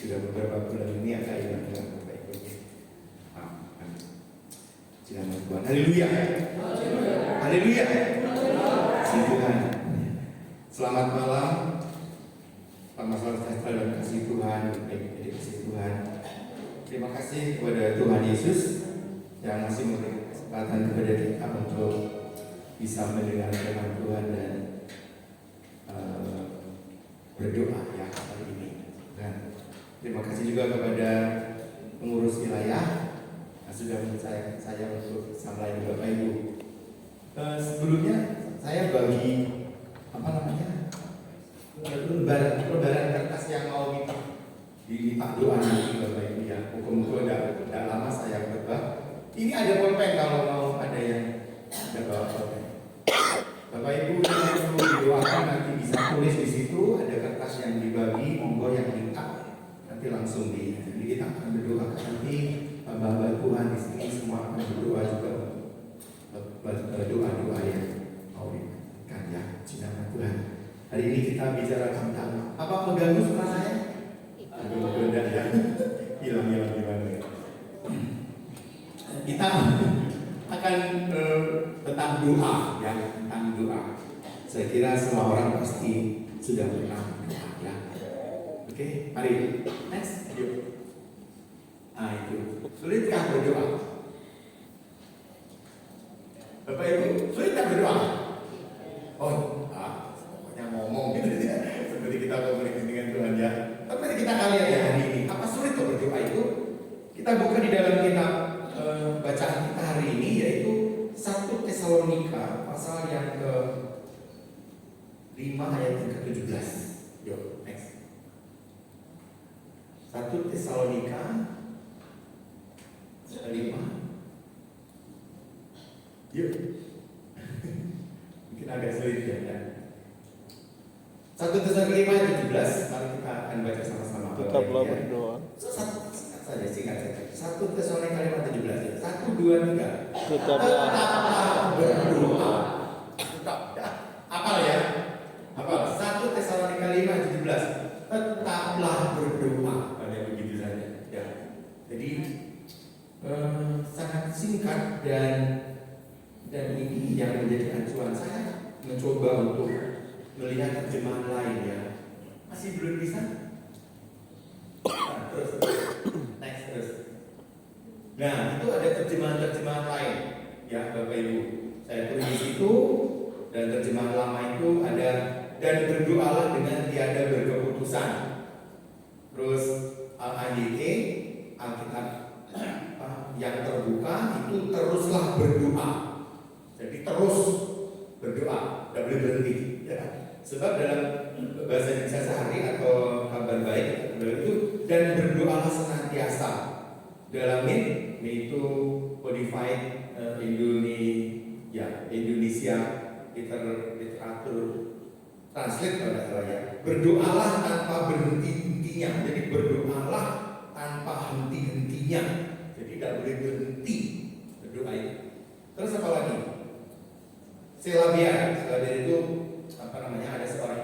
sudah beberapa bulan ini ada yang dengan Bapak Ibu. Silakan Tuhan. Haleluya. Haleluya. Puji Tuhan. Selamat malam. Selamat sejahtera dan kasih Tuhan, baik dari kasih Tuhan. Terima kasih kepada Tuhan Yesus yang masih memberi kesempatan kepada kita untuk bisa mendengar firman Tuhan dan berdoa ya hari ini. Dan terima kasih juga kepada pengurus wilayah yang sudah mempercayakan saya untuk bisa melayani Bapak Ibu. Sebelumnya saya bagi lembaran kertas yang mau diminta doa nanti Bapak Ibu ya. Muka-muka tidak lama saya berubah. Ini ada pulpen kalau mau ada yang tidak bawa pulpen. Bapak Ibu yang perlu didoakan nanti bisa tulis di situ, ada kertas yang dibagi, monggo yang minta nanti langsung jadi kita akan berdoa nanti hamba-hamba Tuhan di sini semua akan berdoa juga doa-doa yang mau diberikan ya nama Tuhan. Hari ini kita bicara tentang apa mengganggu suara saya? Aduh, benda ya, hilang gimana ya? Kita akan tentang doa ya, tentang doa. Saya kira semua orang pasti sudah pernah berdoa ya. Oke, mari next, yuk. Itu sulitkah berdoa? Bapak Ibu, sulitkah berdoa? Oh, pokoknya ngomong gitu ya. Seperti kita komunikasi dengan Tuhan ya. Tapi kita akan lihat ya hari ini, apa sulit berdoa itu? Kita buka di dalam kitab bacaan kita hari ini yaitu 1 Tesalonika pasal yang ke-5 ayat yang ke-17. Yuk, next. 1 Tesalonika 5. Yuk. Mungkin agak sulit ya. 1 Tesalonika 5 ayat 17. Mari kita akan baca sama-sama. Tetaplah berdoa. Singkat saja. 1 Tesalonika 5:17. 1, 2, 3. Tetaplah berdoa. Tetap. Apal ya? Apal. 1 Tesalonika 5:17. Tetaplah berdoa. Ada begitu saja. Ya. Jadi sangat singkat dan ini yang menjadi acuan saya mencoba untuk melihat terjemahan lain ya. Masih belum bisa? Nah, terus. Nah, itu ada terjemahan-terjemahan lain ya Bapak Ibu. Saya tulis di situ dan terjemahan lama itu ada dan berdoalah dengan tiada berkeputusan. Terus AYT Alkitab yang terbuka itu teruslah berdoa. Jadi terus berdoa, tidak boleh berhenti ya. Sebab dalam bahasa Indonesia sehari atau kabar baik itu dan berdoalah senantiasa. Dalam itu codified Indonesia literatur translate pada saya. Berdoalah tanpa berhenti-hentinya. Jadi berdoalah tanpa henti-hentinya. Jadi tidak boleh berhenti berdoa itu. Terus apa lagi? Selabia itu ada seorang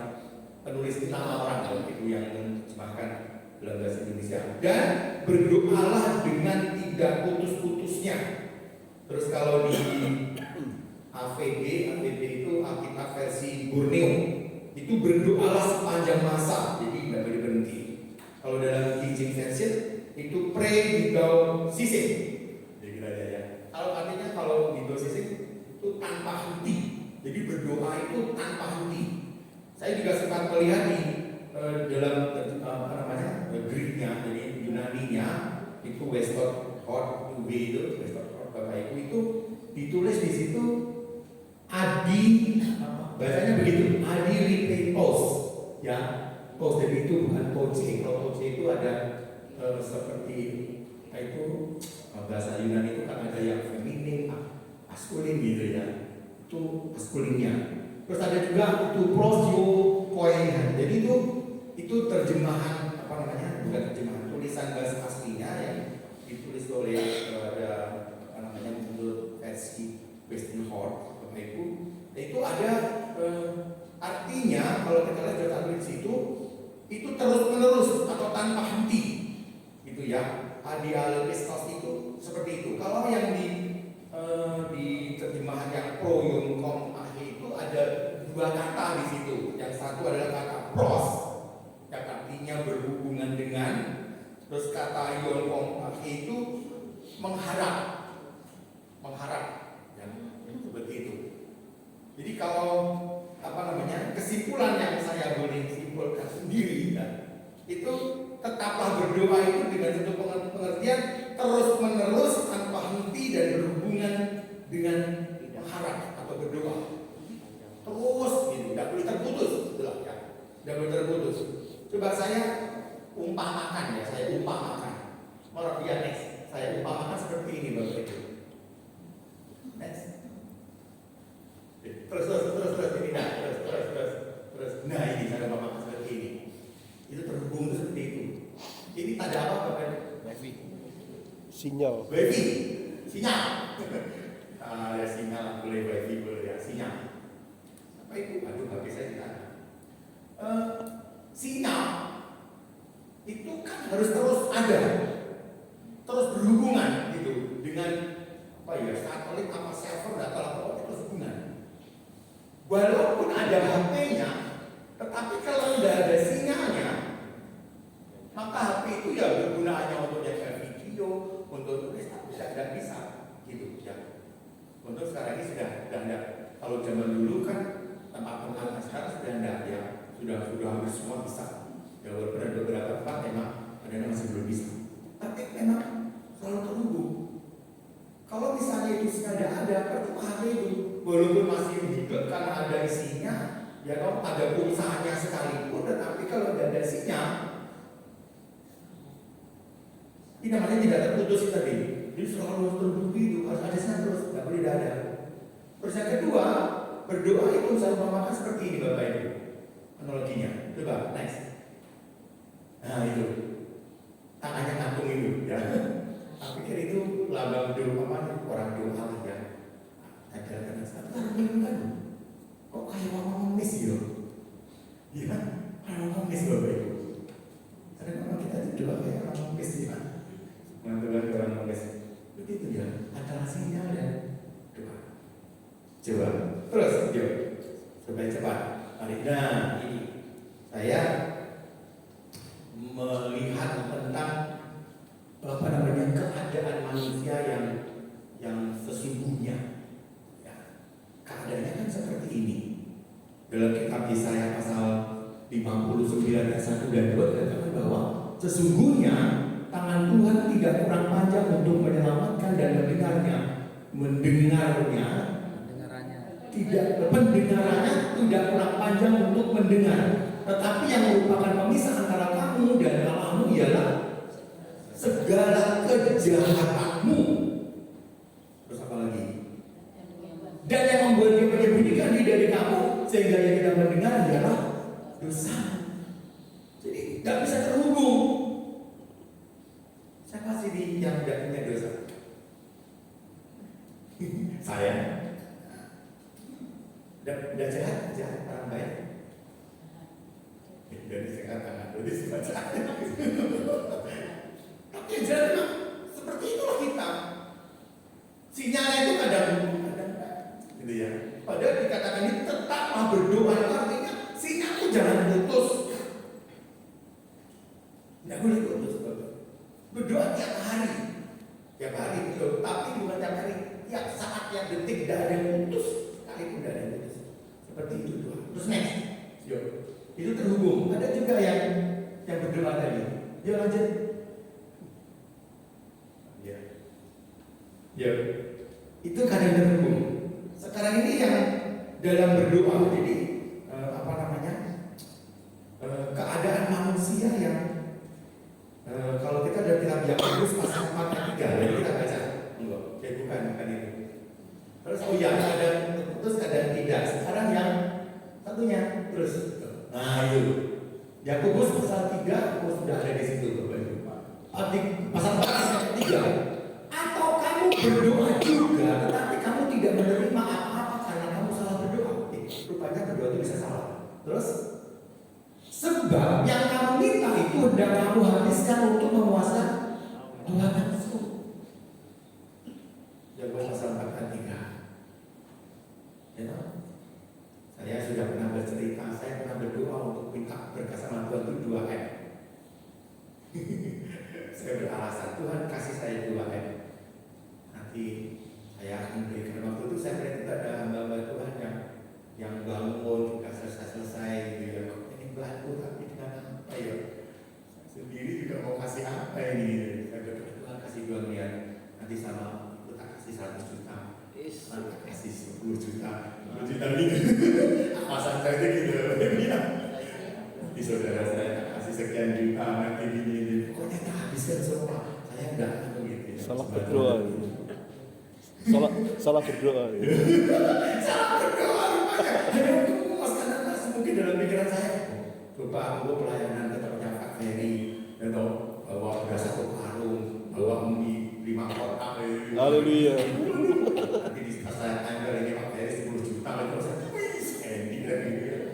penulis nama orang kalau itu yang menerjemahkan dalam bahasa Indonesia. Dan berdoalah dengan tidak putus-putusnya. Terus kalau di AVD itu Alkitab versi Borneo, itu berdoalah sepanjang masa, jadi tidak boleh berhenti. Kalau dalam King James Version itu pray without ceasing. Jadi ada ya. Kalau artinya kalau without ceasing itu tanpa henti. Jadi berdoa itu tanpa henti. Saya juga sempat melihat di dalam Greek-nya, jadi Yunani-nya itu Westcott Hort UB itu Westcott Hort Bapak Ibu itu ditulis di situ adi bahasanya begitu adi repay post ya post jadi itu bukan poche. Kalau poche itu ada seperti itu bahasa Yunani itu kan ada yang feminin maskulin gitu ya itu maskulinnya. Terus ada juga itu prosio koin. Jadi itu terjemahan bukan terjemahan tulisan bahasa aslinya yang ditulis oleh menurut versi Western Hort Bapak Ibu. Itu ada artinya kalau kita lihat di situ itu terus menerus atau tanpa henti. dialepistos itu seperti itu. Kalau yang di terjemahan yang proyon kom ahe itu ada dua kata di situ. Yang satu adalah kata pros, yang artinya berhubungan dengan, terus kata yon kom ahe itu mengharap, ya, seperti itu. Jadi kalau kesimpulan yang saya boleh simpulkan sendiri, ya, itu tetaplah berdoa itu dengan satu pengertian terus menerus tanpa henti dan berhubungan dengan mengharap atau berdoa terus gitu, tidak boleh terputus, itulah ya, tidak boleh terputus. Coba saya umpamakan ya, Maaf ya, next, saya umpamakan seperti ini Bapak Ibu. Next. Terus ini, nah, terus. Nah ini saya umpamakan seperti ini. Itu terhubung itu seperti itu. Ini tanda apa Bapak Ibu? Wifi. Sinyal. Wifi. Sinyal. Ya sinyal, boleh wifi, boleh ya sinyal. Apa itu? Aduh, HP saya ditanya. Sinyal itu kan harus terus ada, terus berhubungan gitu dengan satelit apa server data laporan terus hubungan. Walaupun ada HP-nya, tetapi kalau tidak ada sinyalnya, maka HP itu ya berguna hanya untuk nyetel video, untuk tulis, tidak bisa gitu ya. Untuk sekarang ini sudah ada. Kalau zaman dulu kan tempat pengajian sekarang sudah ada ya, sudah hampir semua bisa. Ya walaupun ada beberapa tempat memang ada yang masih belum bisa. Tapi memang selalu terhubung. Kalau misalnya itu tidak ada, percuma HP itu walaupun masih hidup karena ada isinya, ya kalau ada pulsanya sekalipun, tetapi kalau tidak ada sinyal, ini namanya tidak terputus tadi. Jadi selalu terhubung itu, harus ada sinyal terus, tidak boleh tidak ada. Terus yang kedua, berdoa itu saya umpamakan seperti ini Bapak Ibu. Analoginya, coba next. Nah itu, tangannya ngapung itu, ya. Aku pikir itu lambang doa orang doa ya. Ada kan? Kok kayak orang mengemis gitu? Iya, kayak orang mengemis Bapak Ibu. Karena memang kita doa kayak orang mengemis ya. Mantuan orang mengemis. Begitu ya, ada sinyal dan doa. Coba, terus yuk, supaya cepat. Nah, ini saya melihat tentang keadaan manusia yang sesungguhnya. Ya, keadaannya kan seperti ini. Dalam kitab Yesaya pasal 59 ayat 1 dan 2 dikatakan bahwa sesungguhnya tangan Tuhan tidak kurang panjang untuk menyelamatkan dan pendengarannya tidak kurang panjang untuk mendengar, tetapi yang merupakan pemisah antara kamu dan Allahmu ialah segala kejahatanmu. Terus apa lagi? Dan yang membuat dia menyembunyikan diri dari kamu sehingga dia tidak mendengar ialah dosa. Jadi tidak bisa terhubung. Siapa sih yang tidak punya dosa? Saya. Dan jahat orang baik. Dari sekarang dari sekarang. Tapi yang jahat memang seperti itulah kita. Sinyalnya itu kadang gitu ya. Padahal dikatakan ini tetaplah berdoa, artinya sinyal itu jangan putus. Tidak boleh putus. Berdoa tiap hari betul. Tapi bukan tiap hari, tiap saat, tiap detik tidak ada yang putus. Kali pun tidak ada yang putus. Seperti itu doa. Terus next, yuk. Itu terhubung. Ada juga yang berdoa tadi. Yuk lanjut. Ya. Itu kadang terhubung. Sekarang ini yang dalam berdoa, jadi keadaan manusia yang kalau kita dari kitab Yakobus pasal 4 ayat 3, jadi kita baca. Bukan itu. Terus kadang terputus, kadang tidak. Sekarang yang satunya terus. Nah itu Yakobus pasal 3, sudah ada di situ Bapak Ibu. Pasal 4 ayat 3. Atau kamu berdoa juga, tetapi kamu tidak menerima apa-apa karena kamu salah berdoa. Rupanya berdoa itu bisa salah. Terus sebab yang kamu minta itu hendak kamu habiskan untuk memuaskan hawa nafsu. Yakobus pasal 4 ayat 3. Ya, saya sudah pernah bercerita, saya pernah berdoa untuk minta berkat sama Tuhan itu 2M. Saya beralasan, Tuhan kasih saya 2M. Nanti saya akan berikan. Waktu itu saya melihat ada hamba-hamba Tuhan yang bangun tidak selesai gitu ya. Kok ini bantu tapi dengan apa ya? Saya sendiri juga mau kasih apa ini? Saya berdoa Tuhan kasih 2 miliar. Nanti sama itu tak kasih 100 juta. Nanti kasih 10 juta. 10 juta gitu. Alasan saya itu gitu. Di saudara saya tak kasih sekian juta nanti gini. Pokoknya tak habiskan semua. Saya enggak gitu. Salah berdoa. Salah berdoa. Salah berdoa. Hanya untuk memuaskan nafsu mungkin dalam pikiran saya. Bapak aku pelayanan ketepatnya Pak Ferry, atau bawa beras 1 karung, bawa mie 5 kotak. Haleluya. Nanti di saya tanggal ini Pak Ferry 10 juta itu saya ini dan ini.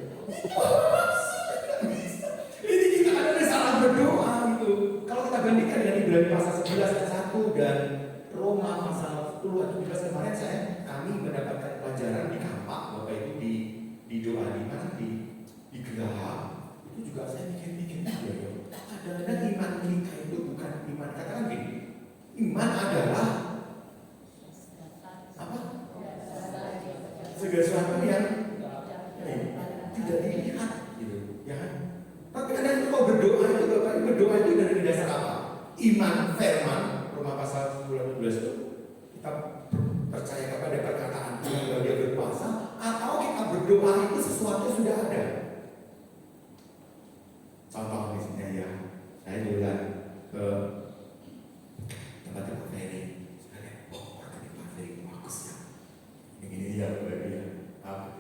Ini kita ada salah berdoa gitu. Kalau kita bandingkan dengan Ibrani pasal 11 ayat 1 dan Roma pasal 10 ayat 17 kemarin kami mendapatkan pelajaran di kampak Bapak itu di doa di mana di geraha itu juga saya mikir-mikir ya. Kadang-kadang iman kita itu bukan iman, katakan gini, iman adalah apa? Segala sesuatu yang tidak dilihat gitu, ya kan? Tapi kadang kalau berdoa itu Bapak berdoa itu dari dasar apa? Iman firman Roma pasal 10 ayat 12 itu kita percaya kepada perkataan Tuhan bahwa Dia berkuasa, atau kita berdoa itu sesuatu yang sudah ada. Contoh misalnya ya, saya duluan ke tempat Pak Ferry, saya lihat, oh orang ini Pak Ferry bagus ya, ini dia Pak Ferry ya, Pak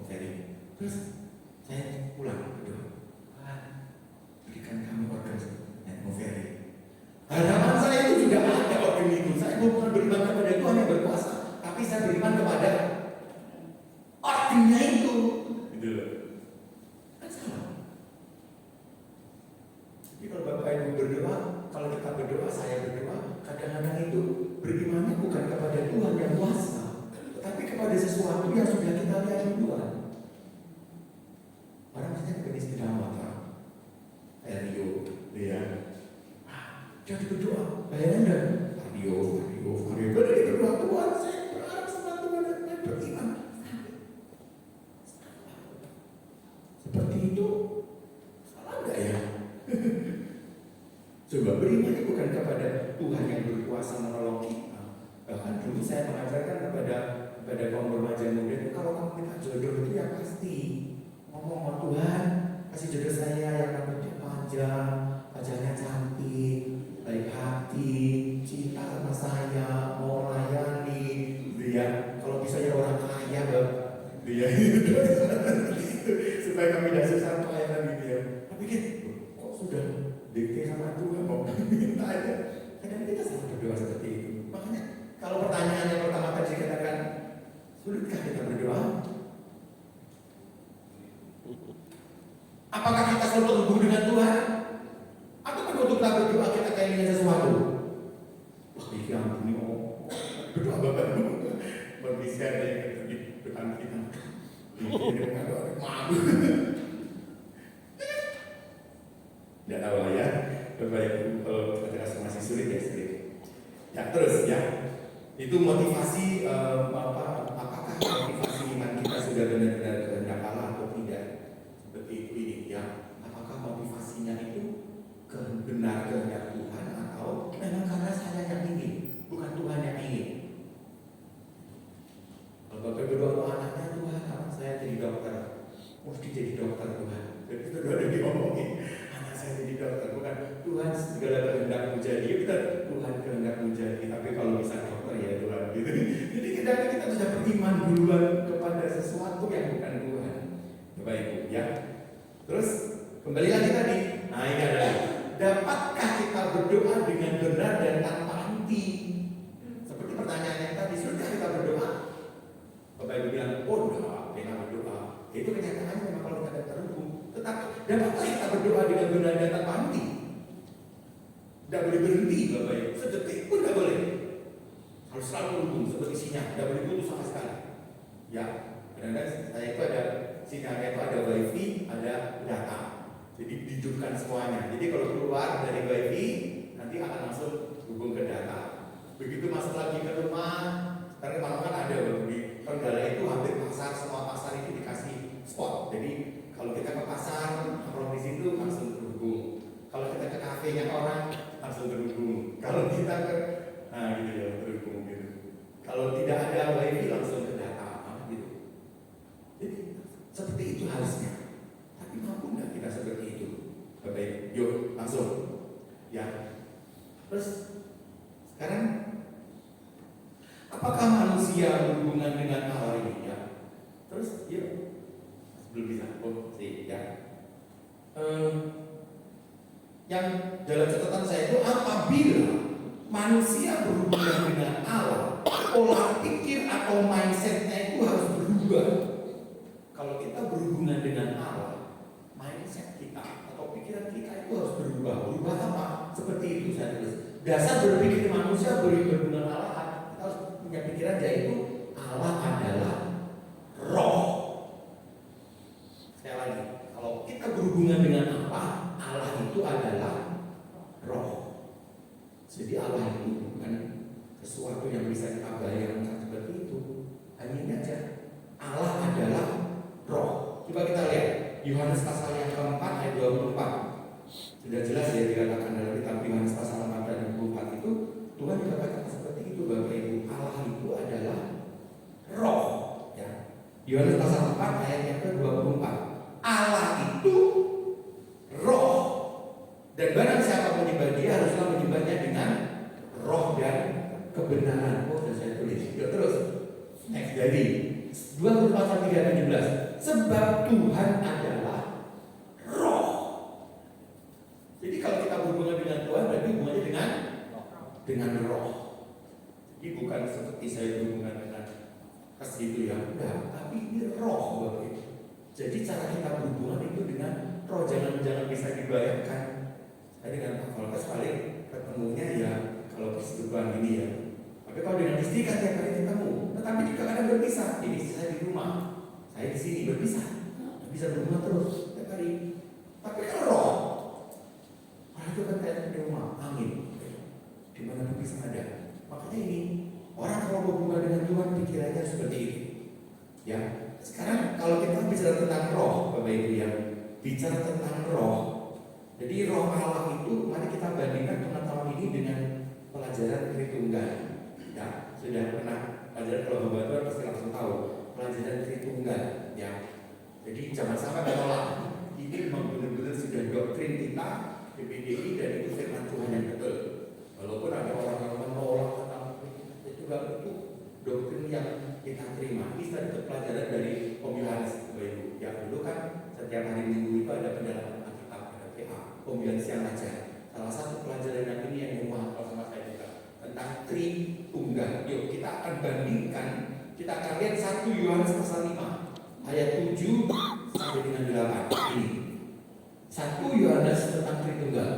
Ferry. Terus saya pulang berdoa, berikan kami organ Pak Ferry. Harapan saya itu juga ada organ itu. Saya bukan beriman kepada Tuhan yang berkuasa, tapi saya beriman kepada organnya itu. Gitu loh. Kan salah. Jadi kalau Bapak Ibu berdoa, kalau kita berdoa, saya berdoa, kadang-kadang itu berimannya bukan kepada Tuhan yang kuasa, tapi kepada sesuatu yang sudah kita lihat duluan. Orang misalnya ke istilah mata, Rio, dia. Jadi berdoa, bayangkan Mario, berdoa Tuhan, saya berharap sama Tuhan dan beriman. Seperti itu, salah enggak ya? Coba beriman itu bukan kepada Tuhan yang berkuasa menolong kita. Bahkan dulu saya mengajarkan kepada kaum remaja muda itu, kalau kamu minta jodoh itu ya pasti ngomong Tuhan, kasih jodoh saya yang rambutnya panjang, wajahnya cantik, baik hati, cinta sama saya, mau melayani, dia kalau bisa ya orang kaya, dia supaya kami tidak susah pelayanan gitu ya. Tapi kan, kok sudah dikte sama Tuhan mau minta aja. Kadang kita selalu berdoa seperti itu. Makanya kalau pertanyaan yang pertama tadi dikatakan, sulitkah kita berdoa? Apakah kita selalu terhubung dengan Tuhan? Atau kalau kita berdoa kita kayak ingin sesuatu? Wah, ini ampun, berdoa Bapak berbisa ada yang di depan kita. Ini dengan doa malu. Tidak tahu lah ya. Bapak Ibu kalau kita masih sulit ya sulit. Ya terus ya. Itu motivasi apakah motivasi iman kita sudah benar-benar kehendak Allah atau tidak? Seperti itu ini ya. Apakah motivasinya itu benar kehendak Tuhan atau memang karena saya yang ingin, bukan Tuhan yang ingin? Kalau Bapak berdoa anaknya Tuhan, anak saya jadi dokter, mesti jadi dokter Tuhan. Jadi itu ada diomongin, anak saya jadi dokter, bukan Tuhan segala kehendakmu jadi, betul Tuhan kehendakmu jadi. Tapi kalau bisa dokter ya Tuhan gitu. Jadi kadang-kadang kita sudah beriman duluan kepada sesuatu yang bukan Tuhan. Bapak Ibu ya. Terus kembali lagi tadi, nah ini adalah dapatkah kita berdoa dengan benar dan tanpa henti? Seperti pertanyaan yang tadi, sudah kita berdoa? Bapak Ibu bilang, oh enggak, kita berdoa. Itu kenyataannya memang kalau kita terhubung. Tetapi dapatkah kita berdoa dengan benar dan tanpa henti? Tidak boleh berhenti Bapak Ibu, sedetik pun tidak boleh. Harus selalu terhubung seperti sinyal, tidak boleh putus sama sekali. Ya, kadang-kadang saya itu ada sinyalnya itu ada wifi, ada data. Jadi dihidupkan semuanya. Jadi kalau keluar dari wifi nanti akan langsung hubung ke data. Begitu masuk lagi ke rumah, karena malam kan ada di Trenggalek itu hampir pasar, semua pasar itu dikasih spot. Jadi kalau kita ke pasar, kalau di situ langsung terhubung. Kalau kita ke kafenya orang, langsung terhubung. Kalau kita ke, nah gitu ya, terhubung gitu. Kalau tidak ada wifi langsung ke data, gitu. Jadi seperti itu harusnya. Tapi mampu nggak kita seperti itu? Bapak, yuk langsung. Ya. Terus sekarang, apakah manusia berhubungan dengan Allah ini? Ya. Terus, yuk. Belum bisa. Oh, sih, ya. Yang dalam catatan saya itu apabila manusia berhubungan dengan Allah, pola pikir atau mindsetnya itu harus berubah. Kalau kita berhubungan dengan Allah, mindset kita atau pikiran kita itu harus berubah. Berubah apa? Seperti itu saya tulis. Dasar berpikir manusia berhubungan dengan Allah, kita harus punya pikiran yaitu Allah adalah roh. Sekali lagi, kalau kita berhubungan dengan apa? Allah itu adalah roh. Jadi Allah itu bukan sesuatu yang bisa kita bayangkan seperti itu. Hanya ini aja. Allah adalah roh. Coba kita lihat Yohanes pasal yang keempat ayat 24. Sudah jelas ya dikatakan dalam kitab Yohanes pasal 4 ayat 24 itu Tuhan juga katakan seperti itu Bapak Ibu. Allah itu adalah roh. Ya. Yohanes pasal 4 ayat yang ke-24. Allah itu roh, dan barang siapa menyembah dia haruslah menyembahnya dengan roh dan kebenaran. Oh, sudah saya tulis. Yuk terus. Next, jadi 2 pasal 3:17. Sebab Tuhan adalah roh. Jadi kalau kita berhubungan dengan Tuhan berarti hubungannya dengan roh. Jadi bukan seperti saya berhubungan dengan itu ya, enggak, tapi ini roh Bapak Ibu. Jadi cara kita berhubungan itu dengan roh, jangan bisa dibayangkan. Saya dengan Pak Volkas paling ketemunya ya kalau persetubuhan ini ya. Tapi kalau dengan istri kan tiap kali ketemu, tetapi juga kadang berpisah. Ini istri saya di rumah, saya di sini berpisah, bisa berhubungan terus tiap hari. Tapi kan roh, orang itu kan kayak di rumah, angin, di mana pun bisa ada. Makanya ini orang kalau berhubungan dengan Tuhan pikirannya seperti ini. Ya. Sekarang kalau kita bicara tentang roh, Bapak Ibu ya, bicara tentang roh. Jadi roh Allah itu, mari kita bandingkan pengetahuan ini dengan pelajaran Tritunggal. Ya, sudah pernah pelajaran kalau Bapak Ibu pasti langsung tahu pelajaran Tritunggal. Ya, jadi jangan sampai menolak. Ini memang benar-benar sudah doktrin kita PPDI dan itu firman Tuhan yang betul. Walaupun ada orang yang menolak tentang Tritunggal itu doktrin yang kita terima. Ini satu pelajaran dari Om Yohanes Bapak Ibu. Ya dulu kan setiap hari Minggu itu ada pendalaman Alkitab, ada PA, Om Yohanes yang ajar. Salah satu pelajaran yang ini yang menghafal sama saya juga tentang Tritunggal. Yuk kita akan bandingkan, kita akan lihat 1 Yohanes pasal 5 ayat 7 sampai dengan 8 ini. 1 Yohanes tentang Tritunggal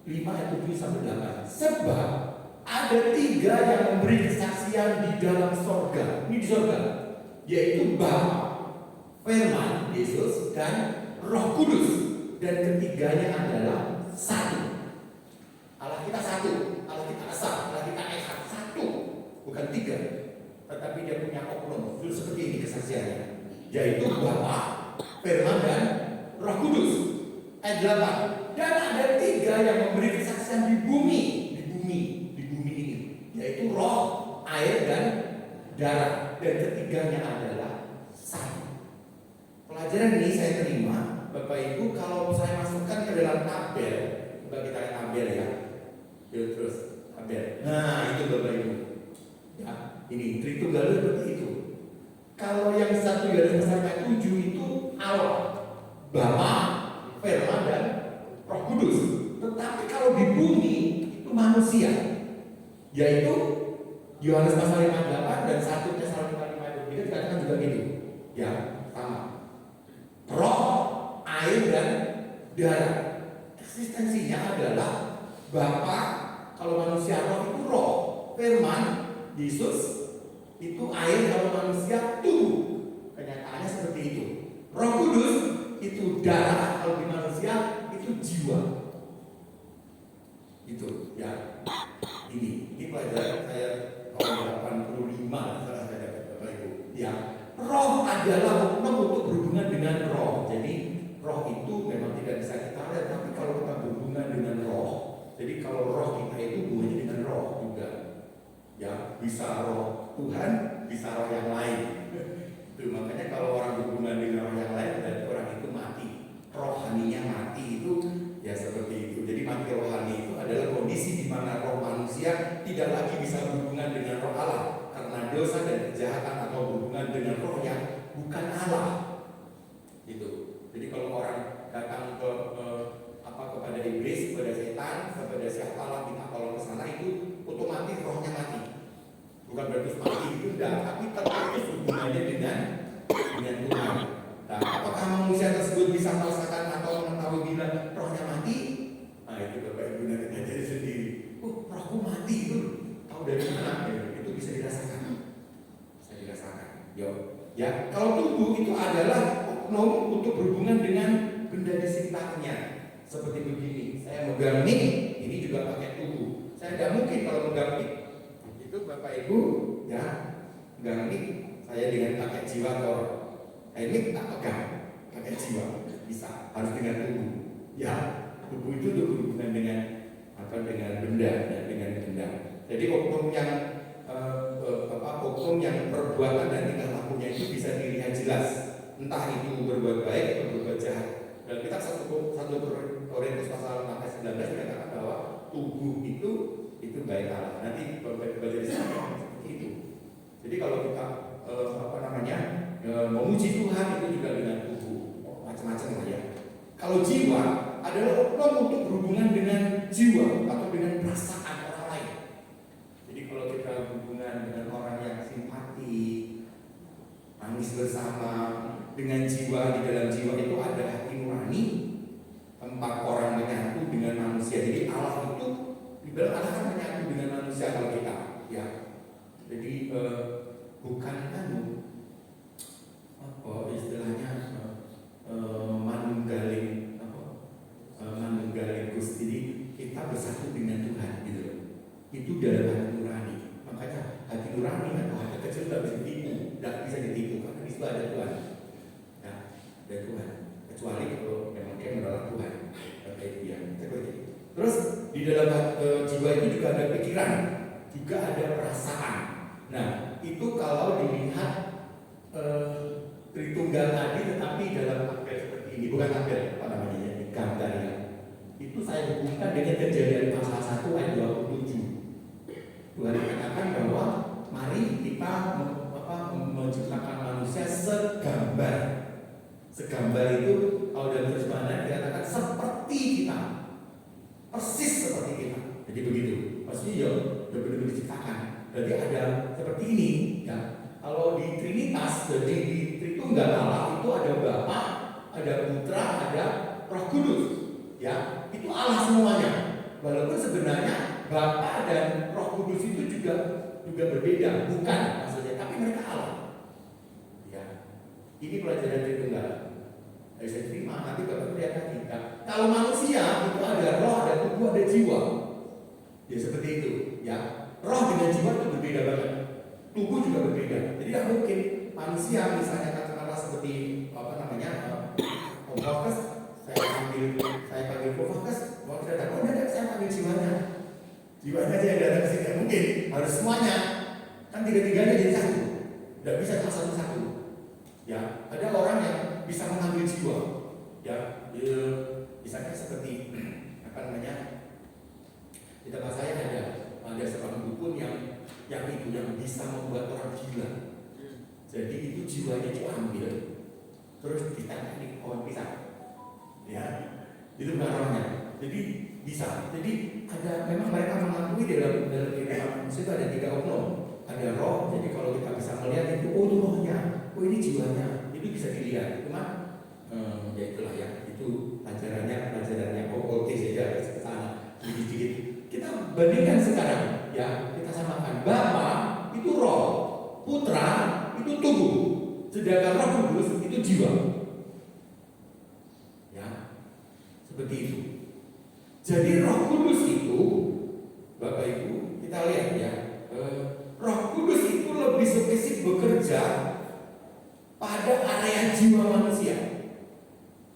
5 ayat 7 sampai 8. Sebab ada 3 yang memberi kesaksian di dalam sorga. Ini di sorga, yaitu Bapa, Firman, Yesus, dan Roh Kudus. Dan ketiganya adalah satu. Allah kita satu, Allah kita esa, Allah kita esa satu, bukan 3. Tetapi dia punya oknum. Dulu seperti ini kesaksiannya, yaitu Bapa, Firman, dan Roh Kudus. Ayat 8. Dan ada 3 yang memberi kesaksian di bumi ini, yaitu roh, air, dan darah. Dan ketiganya adalah satu. Pelajaran ini saya terima Bapak Ibu kalau saya masukkan ke dalam tabel. Coba kita lihat tabel ya. Yuk terus tabel. Nah itu Bapak Ibu ya, ini Tritunggal seperti itu. Kalau yang 1 Yohanes pasal 7 itu Allah, Bapa, Firman, dan Roh Kudus. Tetapi kalau di bumi itu manusia, yaitu Yohanes pasal 5:8 dan 1 Tesalonika 5:23 dikatakan juga gitu. Ya, sama. Roh, air, dan darah. Eksistensinya adalah Bapa, kalau manusia roh itu roh. Firman Yesus itu air, kalau manusia tubuh. Kenyataannya seperti itu. Roh Kudus itu darah, kalau di manusia itu jiwa. Itu ya. Ini pelajaran saya tahun 85 salah saya dapat Bapak Ibu. Ya, roh adalah oknum untuk berhubungan dengan roh. Jadi roh itu memang tidak bisa kita lihat, tapi kalau kita berhubungan dengan roh, jadi kalau roh kita itu hubungannya dengan roh juga. Ya, bisa roh Tuhan, bisa roh yang lain. Itu makanya kalau orang berhubungan dengan roh yang lain, berarti orang itu mati. Rohaninya mati itu ya seperti itu. Jadi mati rohani itu adalah kondisi di mana roh manusia tidak lagi bisa berhubungan dengan roh Allah karena dosa dan kejahatan, atau berhubungan dengan roh yang bukan Allah. Itu. Jadi kalau orang datang kepada iblis, kepada setan, kepada siapalah kita kalau ke sana, itu otomatis rohnya mati. Bukan berarti mati itu enggak, tapi terputus hubungannya dengan Tuhan. Nah, apakah manusia tersebut bisa merasakan atau mengetahui bila rohnya mati? Nah, itu Bapak Ibu nanti jadi sendiri. Rohku mati itu tahu dari mana? Itu bisa dirasakan. Bisa dirasakan. Yo. Ya, kalau tubuh itu adalah oknum untuk berhubungan dengan benda di sekitarnya. Seperti begini, saya megang mic, ini juga pakai tubuh. Saya tidak mungkin kalau megang mic. Itu Bapak Ibu, ya, megang mic, saya dengan pakai jiwa atau mic tak pegang, pakai jiwa, bisa, harus dengan tubuh. Ya, tubuh itu tuh berhubungan dengan benda, ya, dengan benda. Jadi oknum yang perbuatan dan tingkah lakunya itu bisa dilihat jelas, entah itu berbuat baik atau berbuat jahat. Dan kita 1 Korintus pasal 19 dikatakan bahwa tubuh itu baik Allah. Nanti baca di sana seperti itu. Jadi kalau kita memuji Tuhan itu juga dengan tubuh, macam-macam lah ya. Kalau jiwa adalah oknum untuk berhubungan dengan jiwa atau dengan perasaan orang lain. Jadi kalau kita berhubungan dengan orang yang simpati, nangis bersama, dengan jiwa, di dalam jiwa itu ada hati nurani, tempat orang menyatu dengan manusia. Jadi Allah itu dibilang Allah kan menyatu dengan manusia kalau kita, ya. Jadi bukan istilahnya manunggaling Gusti. Jadi kita bersatu dengan Tuhan gitu. Itu dalam hati nurani. Makanya hati nurani atau hati kecil tidak bisa ditipu, karena di situ ada Tuhan. Ya, ada Tuhan. Kecuali kalau memang dia menolak Tuhan. Terus di dalam jiwa itu juga ada pikiran, juga ada perasaan. Nah, itu kalau dilihat Tritunggal tadi, tetapi dalam tabel seperti ini, bukan tabel, gambarnya. Itu saya hubungkan dengan Kejadian pasal 1 ayat 27. Tuhan mengatakan bahwa mari kita menciptakan manusia segambar. Segambar itu kalau dalam terjemahan dikatakan seperti kita, persis seperti kita. Jadi begitu. Pasti ya benar-benar diciptakan. Berarti ada seperti ini. Ya. Kalau di Trinitas, jadi di Tritunggal Allah itu ada Bapa, ada Putra, ada Roh Kudus. Ya, itu Allah semuanya. Walaupun sebenarnya Bapa dan Roh Kudus itu juga berbeda, bukan maksudnya, tapi mereka Allah. Ya, ini pelajaran Tritunggal. Saya terima, nanti Bapak lihat lagi. Nah, kalau manusia itu ada roh, ada tubuh, ada jiwa. Ya seperti itu. Ya, roh dengan jiwa itu berbeda banget. Tubuh juga berbeda. Jadi tidak mungkin manusia misalnya katakanlah seperti Fokus, saya panggil Fokus, mau tidak datang, udah saya panggil jiwanya. Jiwanya aja yang datang ke sini, mungkin harus semuanya. Kan tiga-tiganya jadi satu. Tidak bisa cuma satu-satu. Ya, ada orang yang bisa mengambil jiwa. Ya, misalnya seperti di tempat saya ada seorang dukun yang bisa membuat orang gila. Jadi itu jiwanya diambil, terus ditangkap di pohon pisang. Ya, itu bukan rohnya. Jadi bisa. Jadi memang mereka mengakui dalam kehidupan manusia itu ada 3 oknum. Ada roh. Jadi kalau kita bisa melihat itu rohnya, ini jiwanya. Itu bisa dilihat. Cuma ya itulah ya. Itu pelajarannya oke saja ke sana sedikit-sedikit. Bandingkan sekarang, ya kita samakan. Bapa itu roh, Putra itu tubuh, sedangkan Roh Kudus itu jiwa. Ya, seperti itu. Jadi Roh Kudus itu, Bapak Ibu, kita lihat ya, Roh Kudus itu lebih spesifik bekerja pada area jiwa manusia.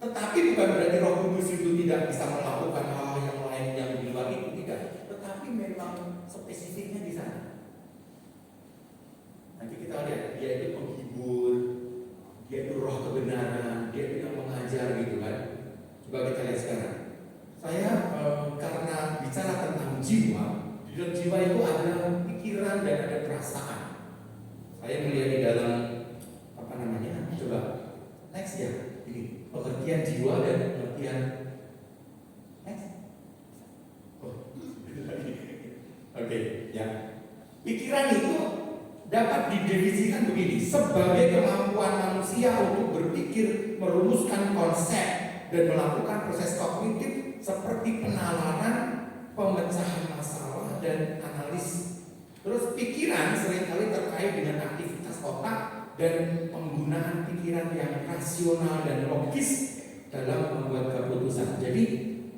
Tetapi bukan berarti Roh Kudus itu tidak bisa melakukan hal yang lain yang di luar itu, tidak. Tetapi memang spesifiknya di sana. Nanti kita lihat, dia itu penghibur, dia itu roh kebenaran, dia itu yang mengajar gitu kan. Coba kita lihat sekarang. Saya karena bicara tentang jiwa, di dalam jiwa itu ada pikiran dan ada perasaan. Saya melihat di dalam apa namanya? Coba next ya. Ini pengertian jiwa dan pengertian next. Oke, ya. Pikiran itu dapat didefinisikan begini, sebagai kemampuan manusia untuk berpikir, merumuskan konsep dan melakukan proses kognitif seperti penalaran, pemecahan masalah dan analis. Terus pikiran seringkali terkait dengan aktivitas otak dan penggunaan pikiran yang rasional dan logis dalam membuat keputusan. Jadi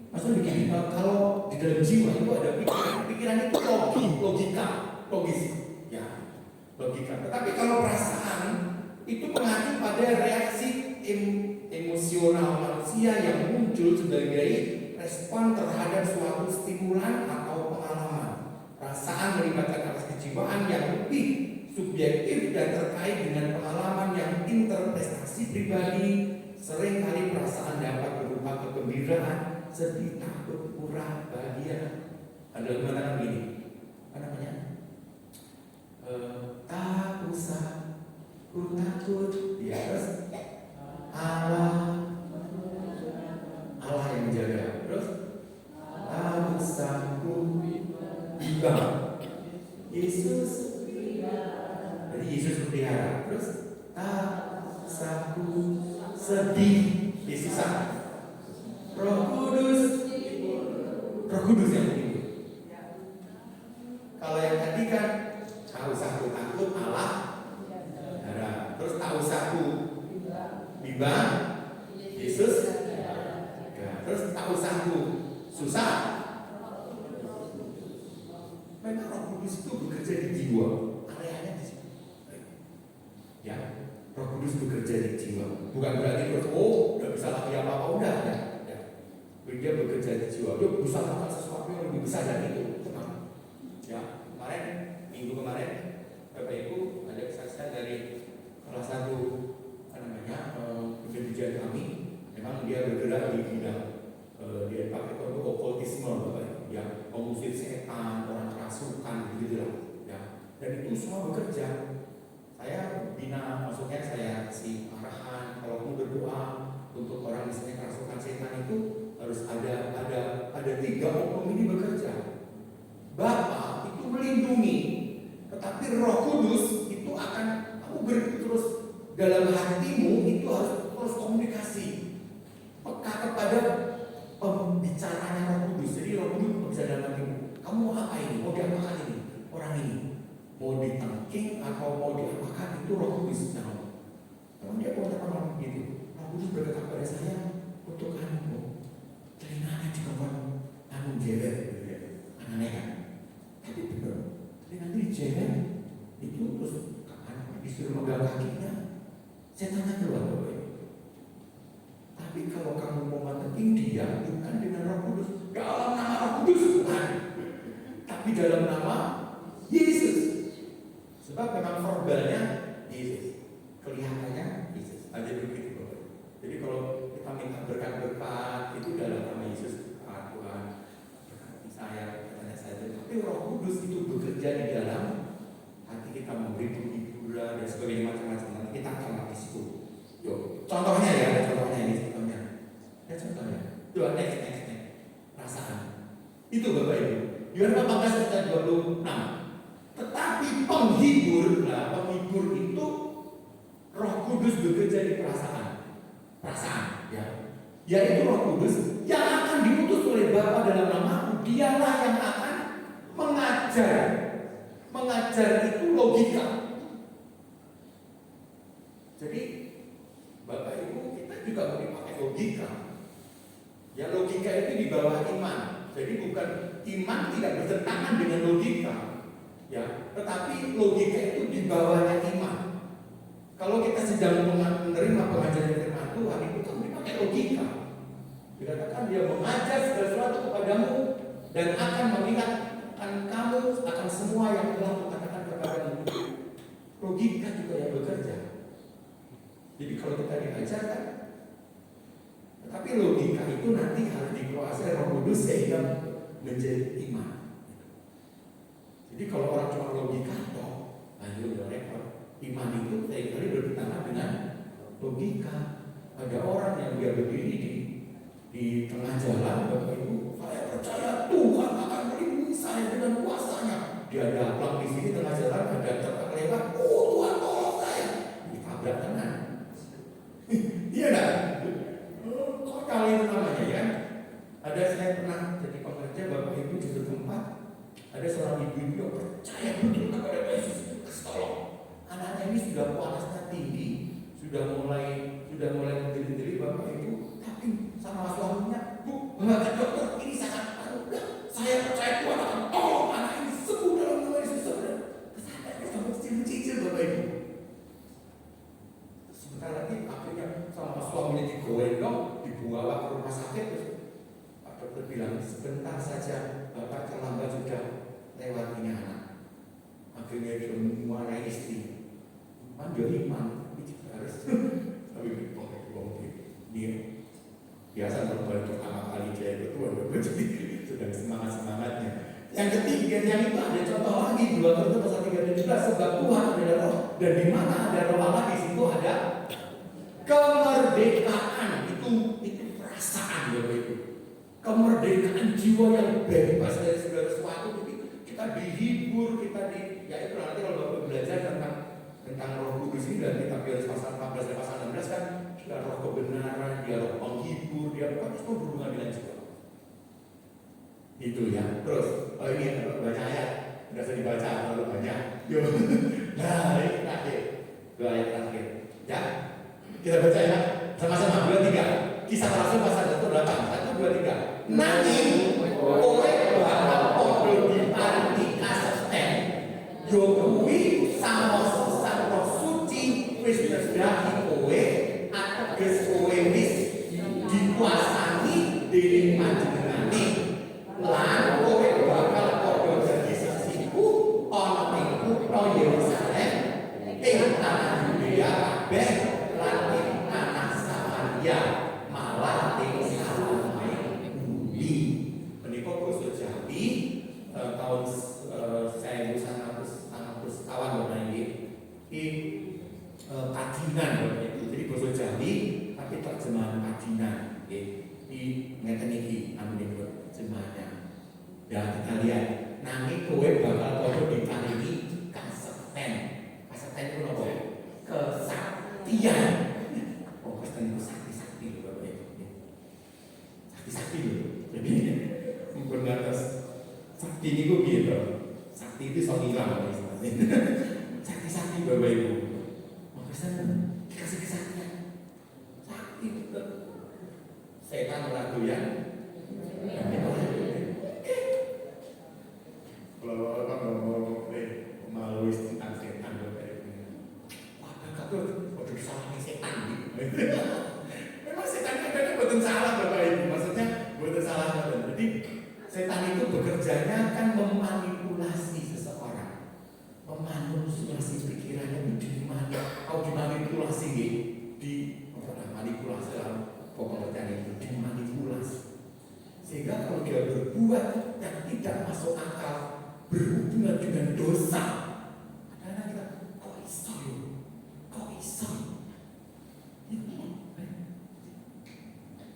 maksudnya begini, kalau di dalam jiwa itu ada pikiran itu logika, logis, ya logika. Tetapi kalau perasaan itu mengacu pada reaksi emosional manusia yang muncul sebagai respon terhadap suatu stimulan atau pengalaman. Perasaan melibatkan aspek kejiwaan yang lebih subjektif dan terkait dengan pengalaman yang interpretasi pribadi. Seringkali perasaan dapat berupa kegembiraan, sedih, takut, murah, bahagia. Ada mengatakan begini, apa namanya? Tak usah ku takut, ya terus Allah yang menjaga. Terus tak usah ku bimbang, Yesus. Jadi Yesus pelihara. Terus tak usah ku sedih, Yesus. Roh Kudus yang menghibur. Kalau yang tadi kan tak usah ku takut, Allah. Terus tak usah ku bimbang, Yesus. Terus tak usah ku susah. Memang Roh Kudus itu bekerja di jiwa, areanya di situ. Ya, Roh Kudus bekerja di jiwa. Bukan berarti terus udah bisa lagi apa-apa, udah ya. Dia bekerja di jiwa. Dia bisa melakukan sesuatu yang lebih besar dari itu. Tenang. Ya, minggu kemarin, Bapak Ibu ada kesaksian dari salah satu pendidikan kami. Memang dia bergerak di bidang dia pakai untuk okultisme, Bapak Ibu. Ya, mengusir setan, orang kerasukan, gitu lah. Ya, dan itu semua bekerja. Saya bina, maksudnya saya kasih arahan kalau mau berdoa untuk orang misalnya kerasukan setan itu harus ada 3 oknum ini bekerja. Bapa itu melindungi, tetapi Roh Kudus itu akan terus dalam hatimu itu harus terus komunikasi, peka kepada pembicaranya Roh Kudus. Jadi Roh Kudus bisa dalam hatimu. Kamu mau apa ini? Mau diapakan ini? Orang ini mau ditangking atau mau diapakan, itu Roh Kudus. Kalau dia mau ngomong gitu, Roh Kudus berkata pada saya untuk kamu, telinganya juga kamu jewer, aneh kan? Tapi benar, telinga dijewer itu terus kapan disuruh megang kakinya, setannya keluar. Tapi kalau kamu mau mantepin dia, bukan dengan Roh Kudus, dalam nama Roh Kudus bukan, tapi dalam nama Yesus. Sebab memang verbalnya Yesus, kelihatannya Yesus. Ada begitu, Bapak. Jadi kalau kita minta berkat-berkat itu dalam nama Yesus, Tuhan berkati saya, berkati saya. Tapi Roh Kudus itu bekerja di dalam hati kita, memberi hiburan dan sebagainya macam-macam. Nanti kita akan latih situ. Yuk, contohnya ya, ada contohnya ini, contohnya. Ada contohnya. Coba next. Perasaan. Itu Bapak Ibu. Yohanes 14 ayat 26. Tetapi penghibur itu Roh Kudus bekerja di perasaan, ya. Yaitu Roh Kudus yang akan diutus oleh Bapa dalam nama-Ku. Dialah yang akan mengajar itu logika. Jadi Bapak Ibu, kita juga mau dipakai logika. Ya, logika itu di bawah iman. Jadi bukan iman tidak bertentangan dengan logika, ya, tetapi logika itu di bawahnya iman. Kalau kita sedang menerima pengajaran firman Tuhan, itu kan dipakai logika. Dikatakan dia mengajar segala sesuatu kepadamu dan akan mengingatkan kamu akan semua yang telah kukatakan kepadamu. Logika juga yang bekerja. Jadi kalau kita diajarkan, tetapi logika itu nanti harus dikuasai Roh Kudus sehingga menjadi iman. Jadi kalau orang cuma logika, lanjut repot. Iman itu seringkali bertentangan dengan logika. Ada orang yang dia berdiri di tengah jalan, Bapak Ibu, saya percaya Tuhan akan melindungi saya dengan kuasanya. Dia dapat di sini tengah jalan, ada truk lewat, Tuhan tolong saya, ditabrak tenan. Iya dah. Kok kali itu namanya ya? Ada saya pernah jadi pengajar, Bapak Ibu di suatu tempat, ada seorang ibu yang percaya betul kepada Yesus. Tolong, anaknya ini sudah kualitasnya tinggi, sudah mulai berdiri-diri Bapak Ibu, tapi sama suaminya, Bu, bawa ke dokter, ini sangat mudah. Saya percaya Tuhan akan tolong anak ini sembuh dalam nama Yesus. Kesadarnya sampai cicil-cicil Bapak Ibu. Sebentar lagi akhirnya sama suaminya digendong, dibawa ke rumah sakit. Terus Pak dokter bilang, sebentar saja Bapak terlambat sudah lewat ini anak. Akhirnya dia memuanai istri. Dia iman, itu harus. Tapi dia biasa berbalik pertama kali dia itu jadi sedang semangatnya. Yang ketiga, yang itu ada contoh lagi 2 Korintus pasal 3:17, sebab Tuhan adalah Roh dan di mana ada Roh Allah di situ ada kemerdekaan. Itu perasaan Bapak Ibu. Kemerdekaan jiwa yang bebas dari segala sesuatu. Kita dihibur, ya itu nanti kalau Bapak belajar tentang Roh Kudus ini dan kita biar pasal 14 dan pasal 16 kan dia roh kebenaran, dia roh penghibur, dia bukan itu berhubungan dengan jiwa. Itu ya. Terus, ini yang baca ayat, tidak usah dibaca terlalu banyak. Nah, ini terakhir, 2 ayat terakhir. Ya, kita baca ya, sama-sama 2, 3. Kisah Rasul pasal 8, 1, 2, 3. Nanging oleh bakal podo diparingi kasesten, yo kuwi sama sesat Roh Suci wis nyedhaki kowe ateges kowe wis dikuasani dening panjenengane lan kowe bakal podo dadi saksiku ana ing kutha Yerusalem, ing tanah Yudea kabeh lan ing tanah Samaria, malah ing salamahe bumi. Menika basa Jawi tahun 1900 kawan Bapak ini kajinan Bapak Ibu. Jadi basa Jawi tapi terjemahan kajinan di ngeten iki namanya terjemahannya. Ya kita lihat, nanging kowe bakal padha diparingi kaseten. Kaseten itu apa? Kesaktian. Oh, kaseten itu sakti loh Bapak Ibu. Sakti loh. Jadi benar sakti ini kok gitu. Sakti itu so hilang sakti Bapak Ibu. Makanya dikasih kesaktian. Sakti betul. Setan ragu ya. Kalau orang ngomong melalui tentang setan Bapak Ibu. Wah, kakak tuh salah setan gitu. Memang setan kadang betul salah Bapak Ibu. Maksudnya betul salah. Jadi setan itu bekerjanya kan memanipulasi seseorang, memanipulasi pikirannya, dimanipulasi manipulasi dalam pengertian itu dimanipulasi, sehingga kalau dia berbuat yang tidak masuk akal berhubungan dengan dosa, kadang-kadang kita kok iso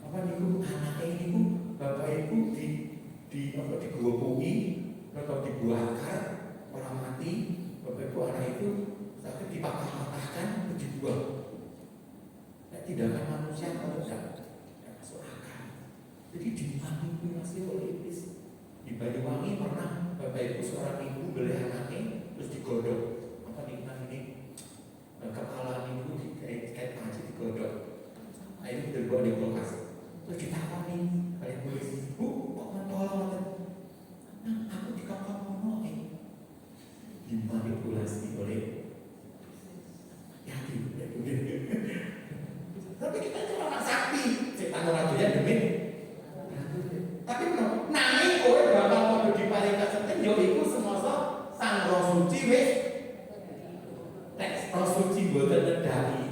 apa niku anaknya ini Bapak Ibu digelobongi atau dibakar orang mati, Bapak Ibu anak itu sakit dipatah-patahkan dibuang. Tindakan manusia kalau tidak masuk akal. Jadi dimanipulasi oleh iblis. Di Banyuwangi pernah Bapak Ibu seorang ibu beli anaknya terus digodok. Apa ini kepala ibu kayak panci digodok. Nah itu dibawa di kulkas. Terus ditakoni oleh polisi, Bu, kok mentolong? Nah, aku dikakak ngono dimanipulasi oleh yatim. Tapi kita itu orang sakti, setan orang doyan demi. Tapi nanging kowe bakal padha diparing kaseteng yo iku semasa Sang Roh Suci wis Roh Suci mboten nedaki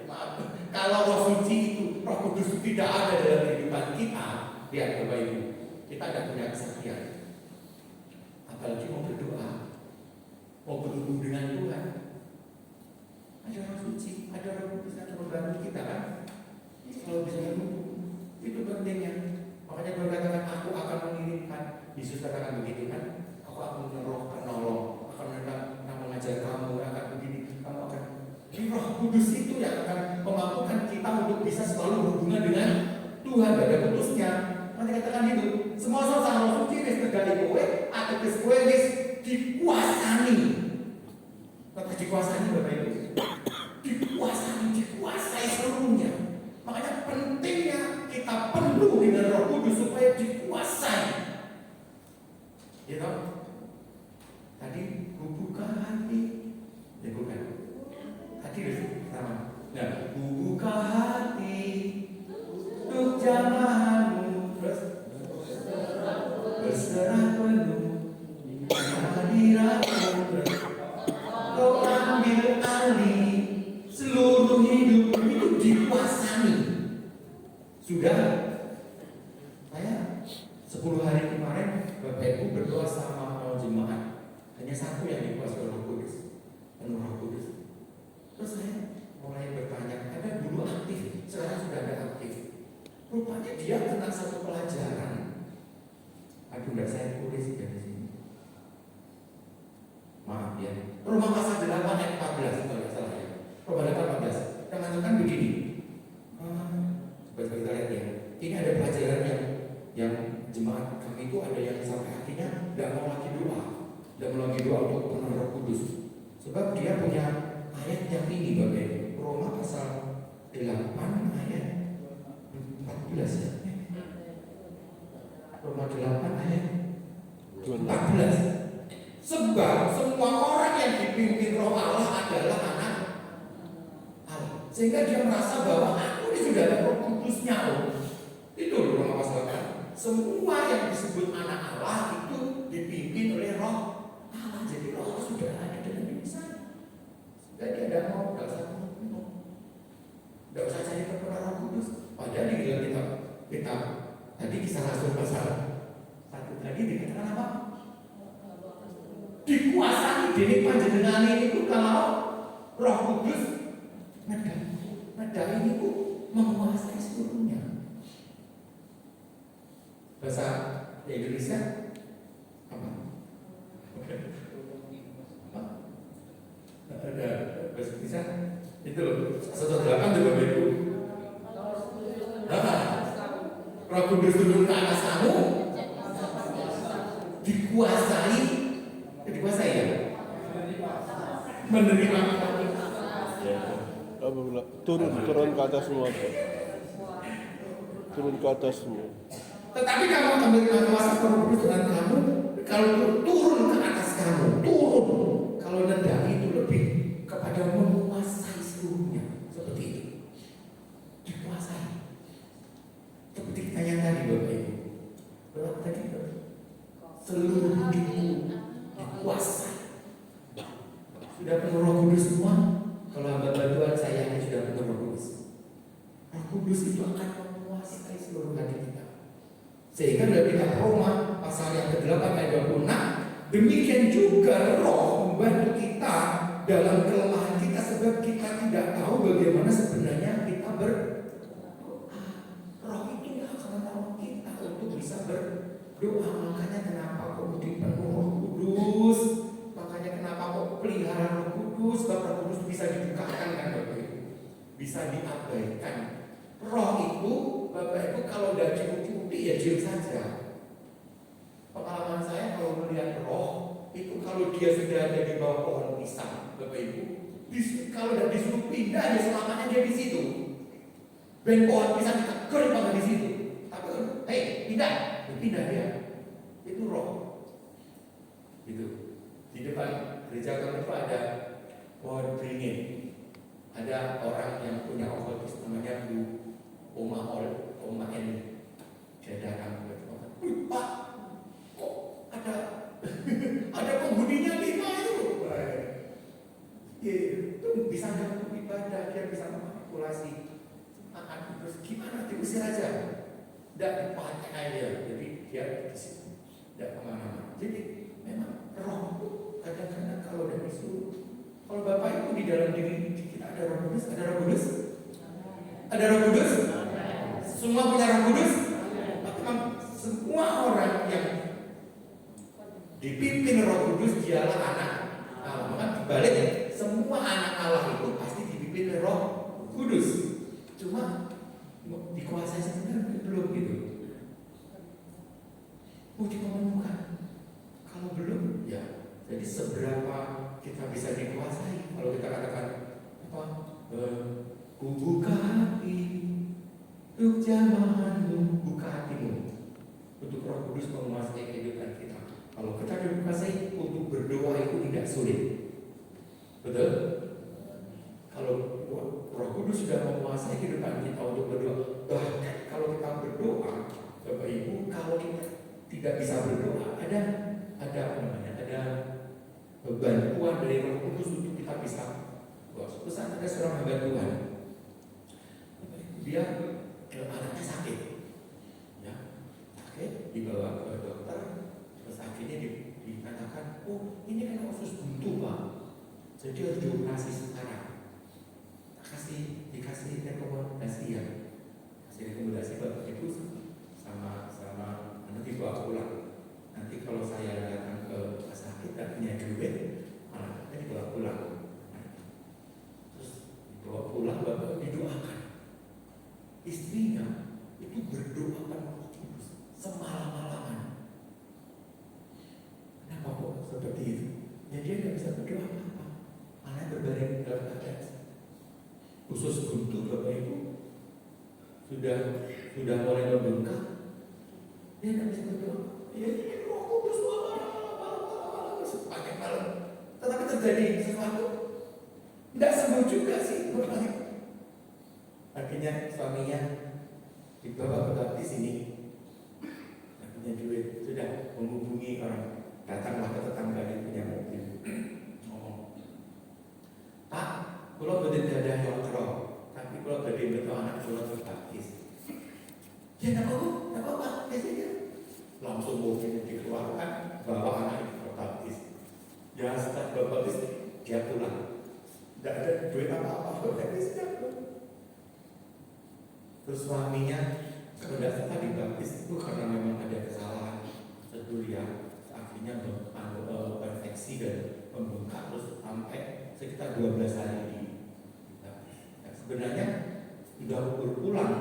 maaf. Kalau Roh Suci itu Roh Kudus tidak ada dalam kehidupan kita, lihat Bapak Ibu, kita tidak punya kesaktian. Apalagi mau berdoa, mau berhubung dengan Tuhan. Ada Roh Suci, ada Roh Kudus yang membantu kita kan? Kalau bisa itu pentingnya. Makanya Tuhan katakan, aku akan mengirimkan. Yesus katakan begitu kan? Aku akan menolong, akan mengajar kamu, akan begini, kamu akan. Jadi Roh Kudus itu yang akan memampukan kita untuk bisa selalu berhubungan dengan Tuhan. Ada putusnya. Nanti katakan itu, semua Sang Roh Suci wis nedaki kowe, ateges kowe wis dikuasani. Kata dikuasani Bapak Ibu. Dikuasai seluruhnya. Makanya pentingnya kita penuh dengan Roh Kudus supaya dikuasai. Ya toh? Tadi buka hati. Ya bukan. Hati sama. Nah, buka hati untuk jamahanmu, terus berserah penuh hadiratmu, kau ambil alih seluruh hidup itu dikuasai. Sudah, saya 10 hari kemarin Bapak Ibu berdoa sama jemaat, hanya satu yang dikuasai Roh Kudus, penuh Roh Kudus. Terus saya mulai bertanya, karena dulu aktif, sekarang sudah ada aktif. Rupanya dia kena satu pelajaran. Aduh, enggak saya tulis dari sini. Maaf ya. Roma pasal 8 ayat 14 kalau tidak salah ya. Roma 8 14. Yang mengatakan begini. Coba kita lihat ya. Ini ada pelajaran yang jemaat kami itu ada yang sampai akhirnya tidak mau lagi doa, tidak mau lagi doa untuk penuh Roh Kudus. Sebab dia punya ayat yang ini Bapak Ibu. Roma pasal 8 ayat 14 ya. Roma 8 ayat 14. Sebab semua orang yang dipimpin Roh Allah adalah anak Allah. Sehingga dia merasa bahwa aku ini sudah ada Roh Kudusnya loh. Itu Roma pasal 8. Semua yang disebut anak Allah itu dipimpin oleh Roh Allah. Jadi Roh Allah sudah ada dalam diri saya. Jadi ada mau tidak usah cari kepada Roh Kudus. Padahal di dalam kitab tadi Kisah Rasul pasal 1 tadi dikatakan apa? Dikuasai dening panjenengan itu kalau Roh Kudus ngedai itu menguasai seluruhnya. Bahasa Indonesia apa? Ada bahasa Indonesia itu satu 8 juga Ibu. Roh Kudus turun ke atas kamu, dikuasai ya, menerima turun ke atas semua, turun ke atas semua. Tetapi kamu menerima kuasa Roh Kudus dengan kamu, kalau turun ke atas kamu, turun. Kalau nedaki itu lebih kepada menguasai seluruhnya, seperti itu, dikuasai. Seperti yang tadi Bapak Ibu, berapa tadi? Seluruh hidupku dikuasai. Sudah penuh Roh Kudus semua. Kalau hamba Tuhan saya yang sudah penuh Roh Kudus, Roh Kudus itu akan menguasai seluruh hati kita. Sehingga dalam kitab Roma pasal yang ke-8 ayat 26, demikian juga Roh membantu kita dalam kelemahan kita, sebab kita tidak tahu bagaimana sebenarnya kita berdoa. Roh itu yang akan menolong kita untuk bisa berdoa. Makanya kenapa kok dipenuh Roh Kudus? Makanya kenapa kok pelihara Roh Kudus? Sebab Roh Kudus bisa dibukakan kan Bapak Ibu, bisa diabaikan. Roh itu Bapak Ibu kalau udah diikuti ya diam saja. dia sudah ada di bawah pohon pisang, Bapak Ibu, kalau tidak disuruh pindah, ya selamanya dia di situ. Ben pohon pisang ditegur banget di situ. Tapi, hei, pindah dia. Itu roh. Gitu. Di depan gereja kami itu ada pohon beringin. Ada orang yang punya ototis namanya Bu Oma N. Dia datang ke Pak, kok ada penghuninya 5 itu. Itu bisa ganggu ibadah, dia bisa memanipulasi. Terus gimana? Diusir aja. Tidak dipakai dia. Jadi dia di situ. Tidak kemana-mana. Jadi memang roh itu kadang-kadang kalau udah disuruh. Kalau Bapak Ibu di dalam diri kita ada Roh Kudus, ada Roh Kudus, ada Roh Kudus. Semua punya Roh Kudus. Memang semua orang yang dipimpin Roh Kudus dialah anak Allah. Maka dibalik, semua anak Allah itu pasti dipimpin oleh Roh Kudus. Cuma dikuasai sebenarnya belum gitu. Mau ditemukan. Kalau belum, ya. Jadi seberapa kita bisa dikuasai? Kalau kita katakan apa? Buka hati untuk jamahanmu, buka hatimu untuk Roh Kudus menguasai kehidupan kita. Kalau kita dikuasai untuk berdoa itu tidak sulit, betul? Kalau Roh Kudus sudah menguasai kehidupan kita untuk berdoa, bahkan kalau kita berdoa, Bapak Ibu, kalau kita tidak bisa berdoa, ada bantuan dari Roh Kudus untuk kita bisa. Suatu saat ada seorang hamba Tuhan, dia anaknya sakit, ya, sakit, dibawa ke dokter, terus akhirnya dikatakan, oh ini kan usus buntu Pak, jadi harus dioperasi sekarang. Dikasih rekomendasi ya, kasih rekomendasi Bapak Ibu sama nanti dibawa pulang. Nanti kalau saya datang ke rumah sakit tak punya duit, malah nanti dibawa pulang. Terus dibawa pulang, Bapak didoakan. Istrinya itu berdoa Roh Kudus semalam-malaman. Kenapa kok seperti itu? Ya dia tidak bisa berdoa apa-apa, malah berbaring dalam keadaan usus buntu Bapak Ibu sudah mulai membengkak. Dia tidak bisa berdoa. Ya ini Roh Kudus sepanjang malam. Tetapi terjadi sesuatu, tidak sembuh juga sih. Akhirnya suaminya dibawa ke baptis ini. Punya duit, sudah menghubungi orang, datanglah ke tetangga yang punya mobil. Ngomong, Pak, kalau betul ada yang kerok, tapi kalau betul anak kalau berbaptis, ya tidak apa-apa, biasanya langsung mobil dikeluarkan, bawa anak itu berbaptis. Ya setelah berbaptis dia pulang, tidak ada duit apa-apa, berbaptis tidak. Terus suaminya pada saat dibaptis itu karena memang ada kesalahan sedulia, akhirnya infeksi dan membengkak terus sampai sekitar 12 hari di baptis. Nah, sebenarnya sudah boleh pulang,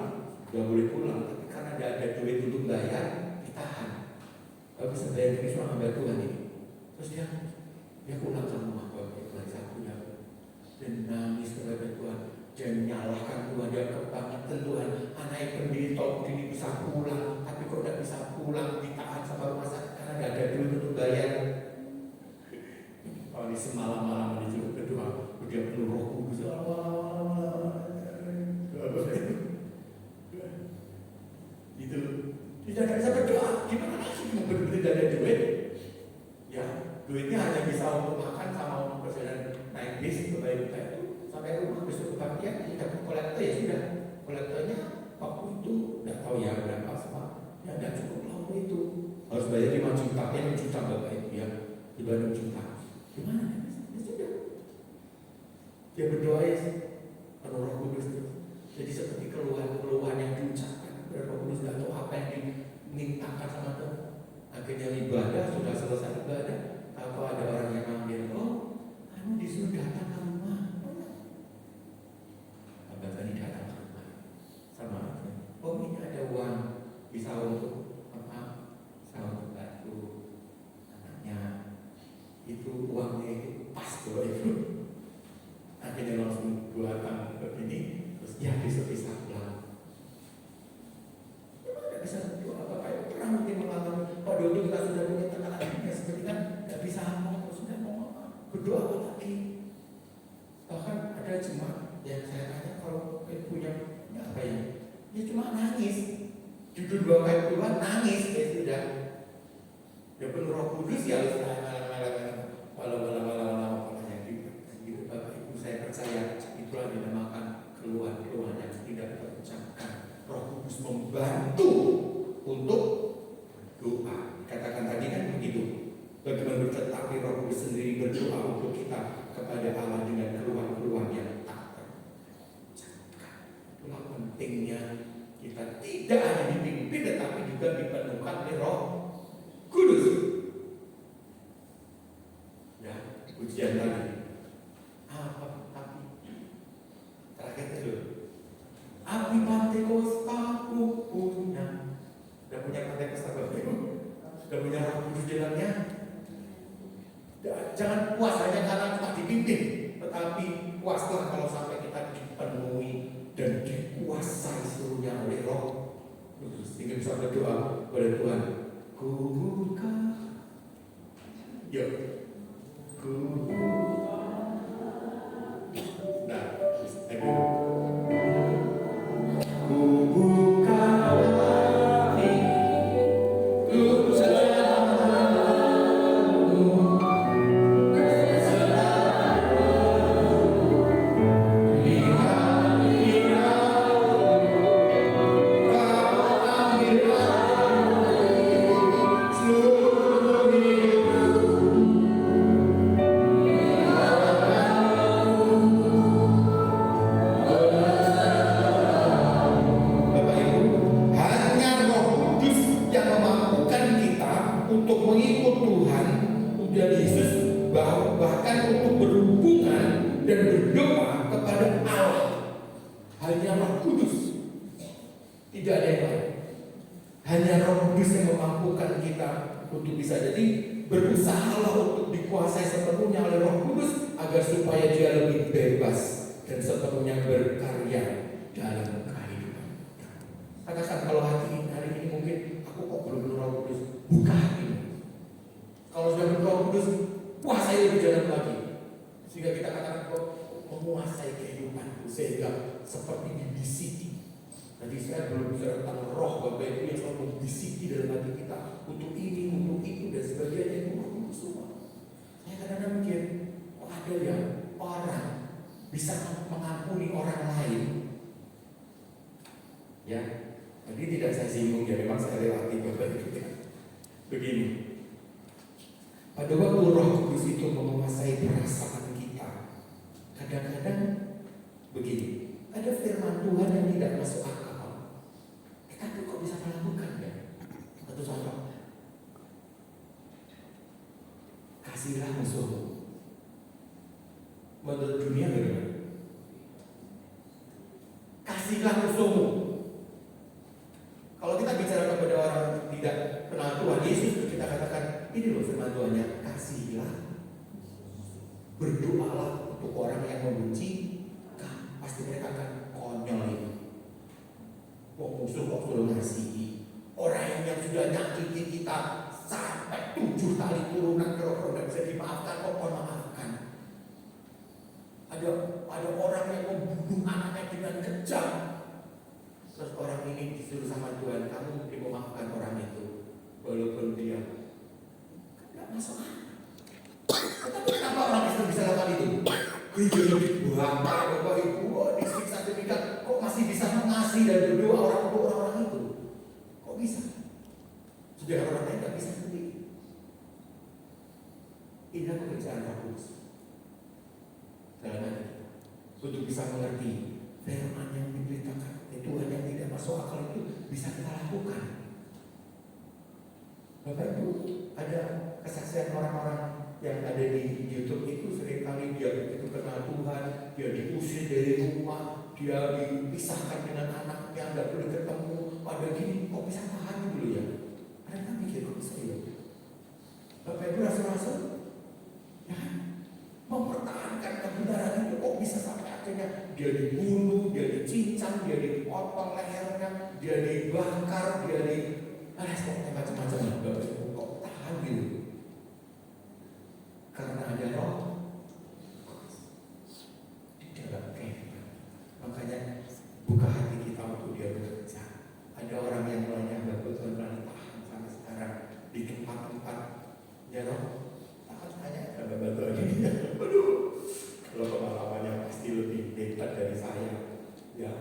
tapi karena tidak ada duit untuk bayar, ditahan. Kalau bisa bayar ini cuma hamba Tuhan ini. Terus dia pulang ke rumah Tuhan satunya dan nangis kepada Tuhan. Dan menyalahkan Tuhan, dia kebangetan Tuhan, anak pendeta ini bisa pulang, tapi kok tidak bisa pulang, ditahan sama rumah sakit karena tidak ada duit untuk bayar. Kalau di semalam-malam disuruh berdoa, dia penuh Roh Kudus. Itu tidak bisa berdoa, gimana lagi mau berdoa tidak ada duit? Ya, duitnya hanya bisa untuk makan sama untuk perjalanan naik bis ke baik-baik itu. Sampai rumah besok kebaktian kita kolektor ya sudah, kolektornya waktu itu tidak tahu ya berapa semua, ya tidak cukup waktu itu harus bayar 5 juta, 6 juta Bapak Ibu ya, di 6 juta. Gimana? Ya sudah, dia berdoa ya Roh Kudus itu. Jadi seperti keluhan yang diucapkan Roh Kudus tidak tahu apa yang dimintakan sama Tuhan. Akhirnya ibadah sudah selesai ibadah, atau ada orang yang manggil, kamu disuruh datang ke rumah. Tadi datang ke rumah sama ini ada uang bisa untuk apa? Bisa untuk bantu anaknya. Itu Bapak Ibu. Akhirnya langsung buatan begini, terus ya bisa pulang. Memang tidak bisa berdoa. Bapak Ibu pernah mungkin mengalami pada waktu kita sudah punya tekanan seperti kan tidak bisa ngomong, sudah mau berdoa apa lagi. Bahkan ada jemaat yang saya tanya kalau punya apa ya? Ya cuma nangis. Judul Bapak Tuhan nangis ya sudah. Ya penuh Roh Kudus ya harus malam gitu. Bapak Ibu saya percaya itulah dinamakan keluhan-keluhan yang tidak terucapkan. Roh Kudus membantu untuk doa. Katakan tadi kan begitu. Bagaimana tetapi Roh Kudus sendiri berdoa untuk kita kepada Allah dengan keluhan-keluhan yang tak terucapkan. Itulah pentingnya kita tidak hanya dipimpin tetapi juga dipenuhkan oleh Roh Kudus. Ya, ujian tadi. Apa api? Terakhir itu. Api Pantekostaku punya. Sudah punya Pantekosta Bapak Ibu? Sudah punya Roh Kudus di dalamnya? Jangan puas hanya karena kita dipimpin, tetapi puaslah kalau sampai kita dipenuhi dan dikuasai seluruhnya oleh Roh Kudus. Sehingga bisa berdoa kepada Tuhan. Ku buka, yuk, ku buka. Nah, ku buka hati, ku untuk bisa mengerti firman yang diberitakan Tuhan yang tidak masuk akal itu bisa kita lakukan. Bapak Ibu, ada kesaksian orang-orang yang ada di YouTube itu seringkali dia begitu kenal Tuhan, dia diusir dari rumah, dia dipisahkan dengan anaknya, nggak boleh ketemu. Pada gini, kok bisa tahan dulu ya? Ada yang mikir kok bisa ya? Bapak Ibu rasa-rasa, ya kan? dia dibakar, dia di pokoknya macam-macam lah. Bapak Ibu kok tahan gitu? Karena ada roh di dalam kehidupan. Makanya buka hati kita waktu dia bekerja. Ada orang yang lainnya Bapak Tuhan tahan sampai sekarang di tempat-tempat ya roh. Tanya ada Bapak ini. Aduh, kalau pengalamannya pasti lebih hebat dari saya. Ya,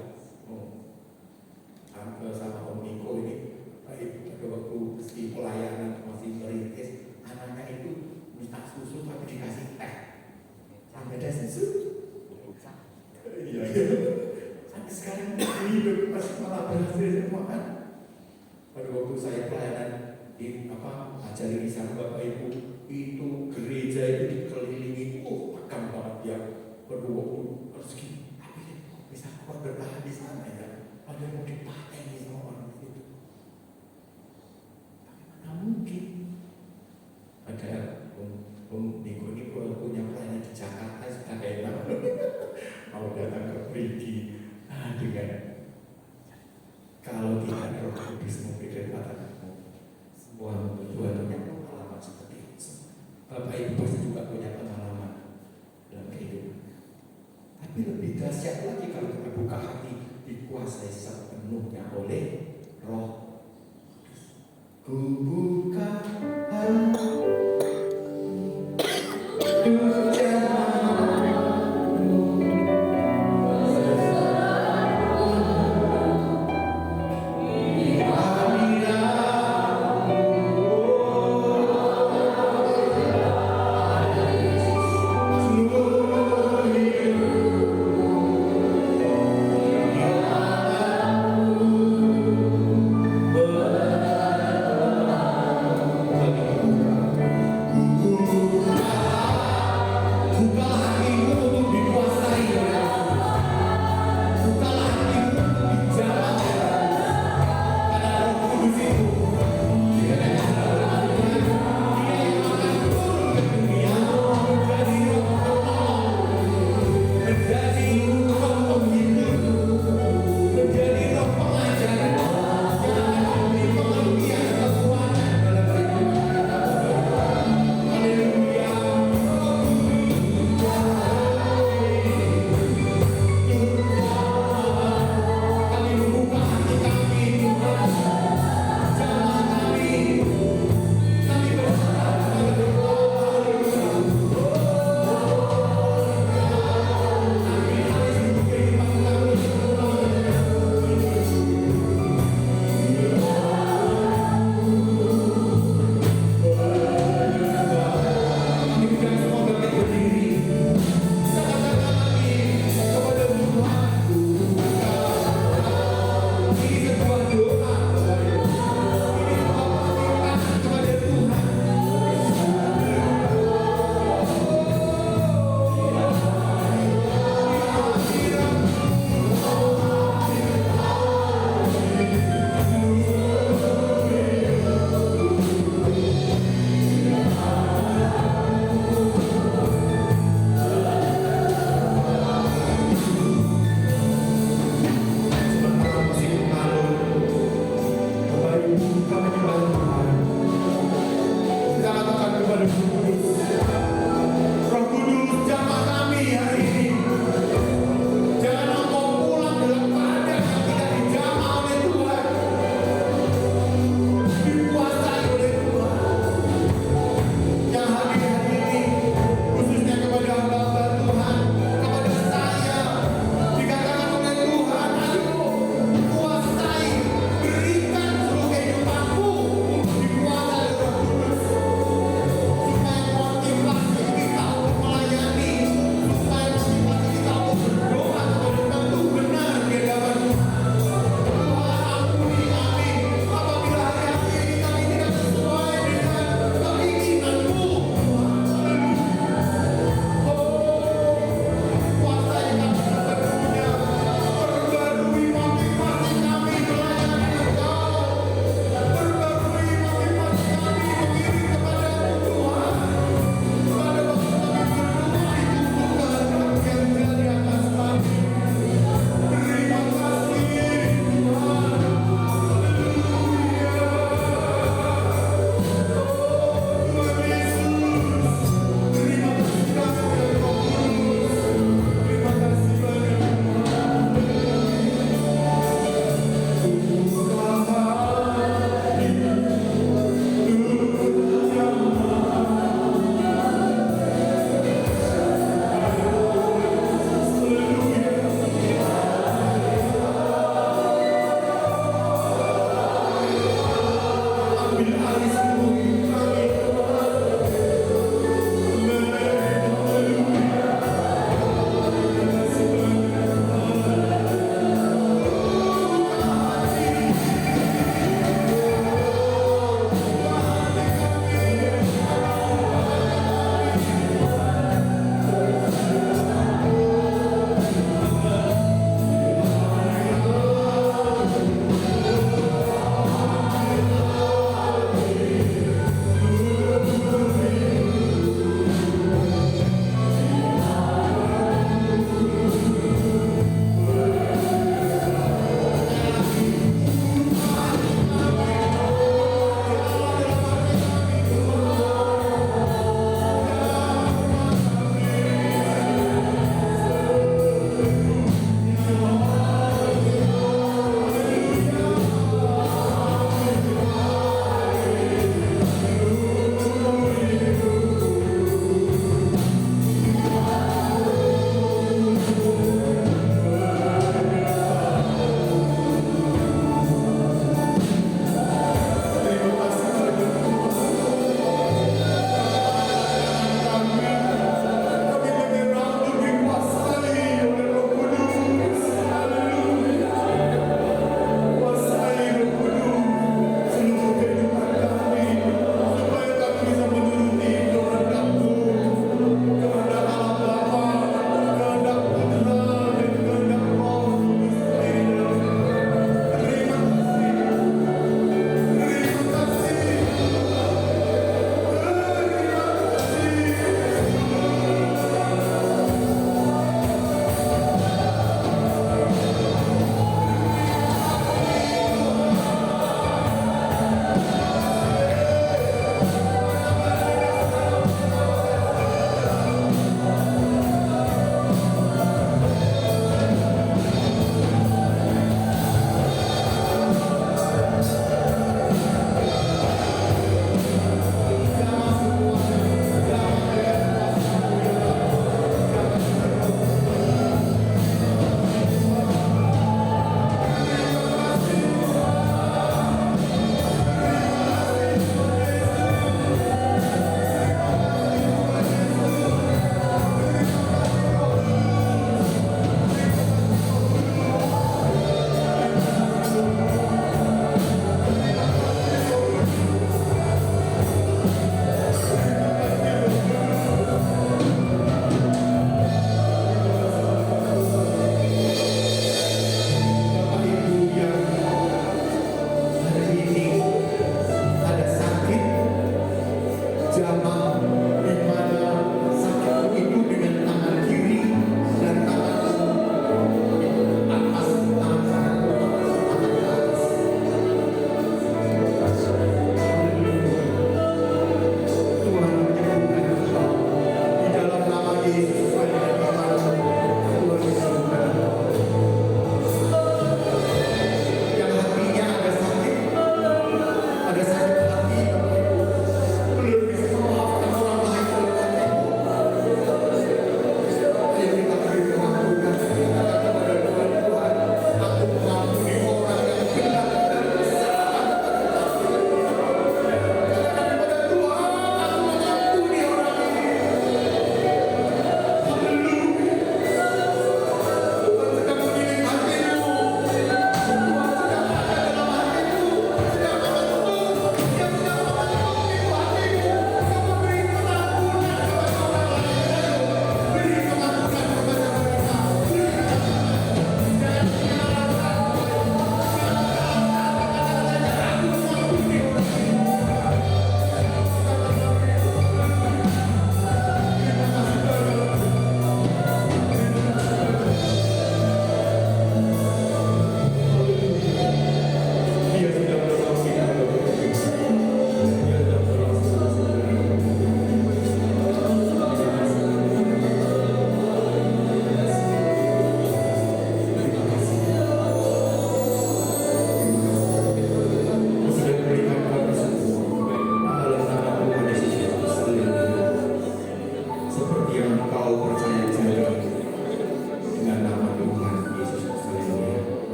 Tante sama Om Niko ini pada waktu meski pelayanan masih merintis, anaknya itu minta susu tapi dikasih teh. Sampai ada susu. Iya. Sampai sekarang hidup masih malah berhasil semua kan. Pada waktu saya pelayanan di ajarin di sana Bapak Ibu, itu gereja itu dikelilingi, tegang banget ya. Pada waktu rezeki, tapi bisa kuat bertahan di sana ya. Ada mau dipateni sama orang itu. Bagaimana mungkin? Ada Om Niko ini punya pelayanan di Jakarta sudah enak. Mau datang ke Prigi, dengan kalau tidak ada Roh Kudus mungkin katakanmu semua Tuhan punya pengalaman seperti itu. Bapak Ibu pasti juga punya pengalaman dalam kehidupan. Tapi lebih dahsyat lagi kalau kita buka hati, dikuasai sepenuhnya oleh Roh Kudus. Ku buka hati.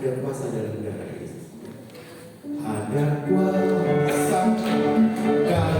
Ada kuasa dalam darah Yesus. Ada kuasa dalam darah.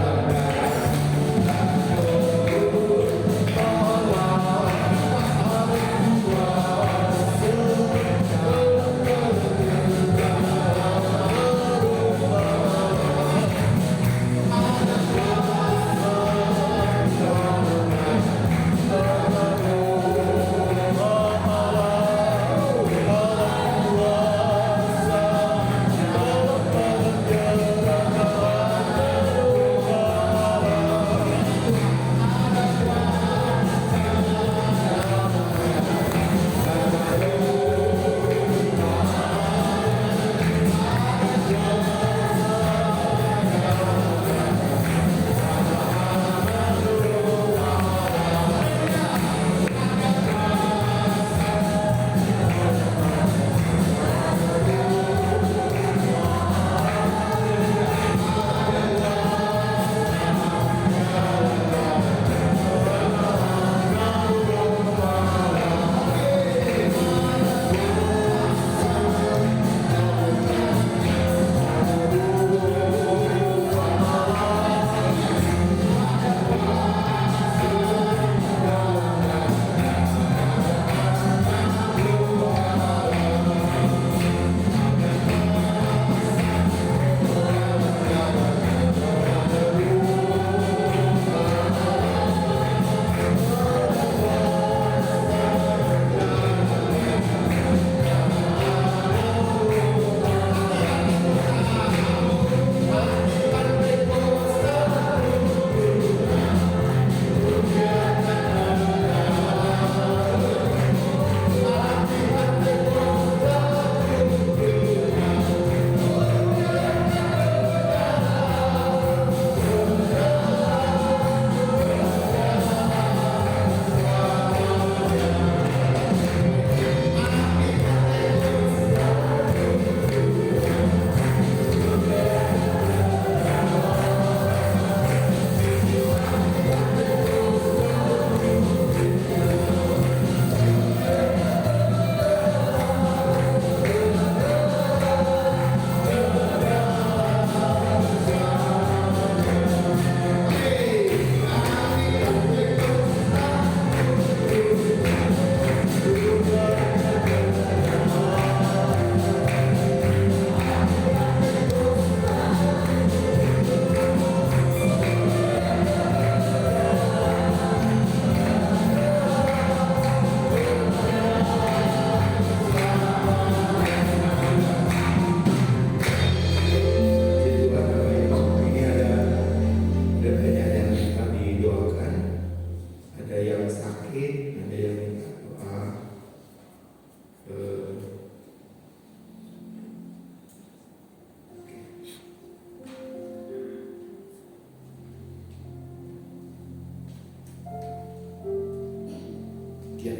Ya,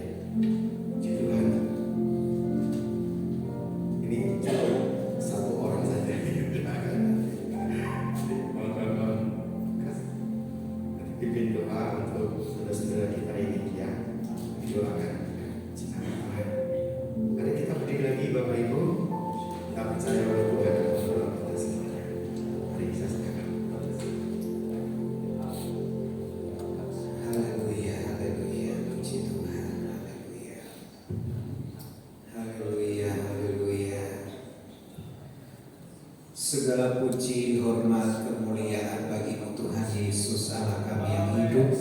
puji Tuhan. Ini cukup satu orang saja yang doakan. Mohon pimpin doa untuk saudara-saudara kita ini ya, didoakan. Mari kita berdiri lagi Bapak Ibu. Kita percaya bahwa Tuhan akan menolong kita semuanya. Mari kita sedekahkan. Haleluya, haleluya, puji Tuhan, haleluya. Haleluya, haleluya. Segala puji, hormat, kemuliaan bagimu Tuhan Yesus Allah kami yang hidup,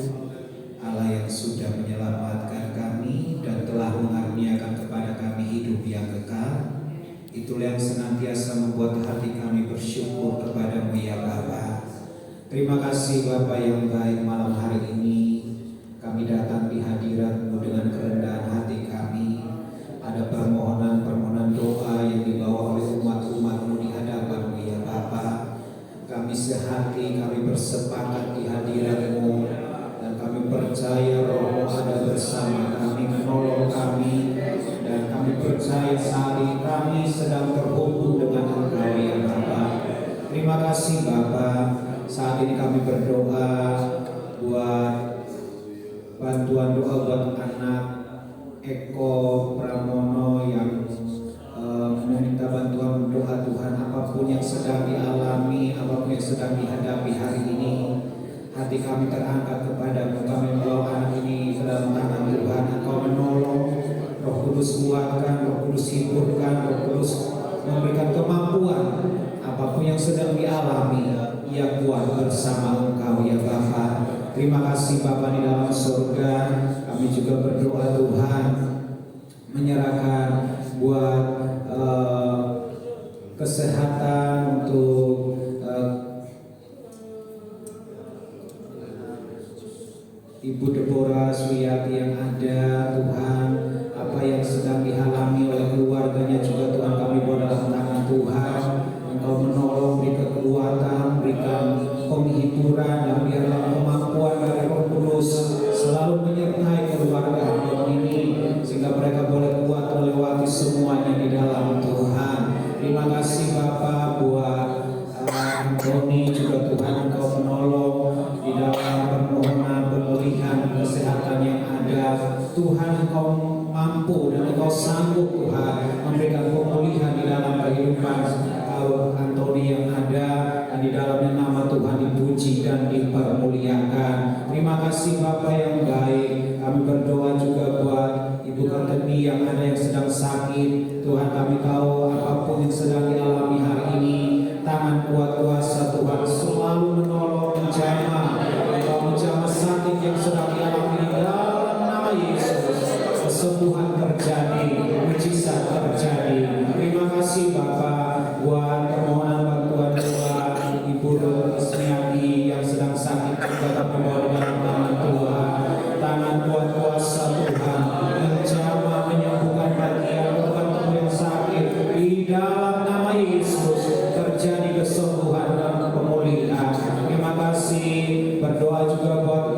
Allah yang sudah menyelamatkan kami dan telah mengaruniakan kepada kami hidup yang kekal. Itulah yang senantiasa membuat hati kami bersyukur kepadamu ya Bapa. Terima kasih Bapa yang baik, malam hari ini kami datang di hadirat-Mu dengan kerendahan hati kami. Ada permohonan-permohonan doa yang dibawa oleh umat-umat-Mu di hadapan-Mu ya Bapa. Kami sehati, kami bersepakat di hadirat-Mu, dan kami percaya Roh-Mu ada bersama kami, menolong kami, dan kami percaya saat ini kami sedang terhubung dengan Engkau ya Bapa. Terima kasih Bapa. Saat ini kami berdoa buat bantuan doa buat anak Eko Pramono yang minta bantuan doa Tuhan, apapun yang sedang dialami, apapun yang sedang dihadapi hari ini, hati kami terangkat kepadamu. Kami membawa anak ini ke dalam tangan Tuhan. Engkau menolong, Roh Kudus kuatkan, Roh Kudus hiburkan, Roh Kudus memberikan kemampuan. Apapun yang sedang dialami, ia kuat bersama Engkau ya Bapa. Terima kasih Bapa di dalam surga. Kami juga berdoa Tuhan, menyerahkan buat kesehatan untuk Ibu Deborah Suyati yang ada, Tuhan, apa yang sedang dialami oleh keluarganya juga Tuhan kami bawa dalam tangan Tuhan. Engkau menolong, beri kekuatan, berikan penghiburan, dan biarlah kemampuan dari Roh Kudus selalu menyertai keluarga ini, sehingga mereka boleh kuat melewati semuanya di dalam Tuhan. Terima kasih Bapa buat Antoni juga Tuhan, Engkau menolong di dalam permohonan pemulihan kesehatan yang ada. Tuhan, Engkau mampu dan Engkau sanggup Tuhan memberikan pemulihan di dalam kehidupan Antoni yang ada, dan di dalamnya nama Tuhan dipuji dan dipermuliakan. Terima kasih Bapa yang baik. Kami berdoa juga buat Ibu Kartini yang ada yang sedang sakit. Tuhan, kami tahu apapun yang sedang dialami hari ini, tangan kuat kuasa Tuhan selalu menolong, menjamah. Engkau menjamah sakit yang sedang dialami dalam nama Yesus. Kesembuhan terjadi, mujizat terjadi. Terima kasih Bapa buat permohonan bantuan doa Ibu Ismiati yang sedang sakit juga membawa dalam tangan Tuhan. Tangan kuat kuasa Tuhan menjamah, menyembuhkan bagian Tuhan yang sakit di dalam nama Yesus. Terjadi kesembuhan dan pemulihan. Terima kasih. Berdoa juga buat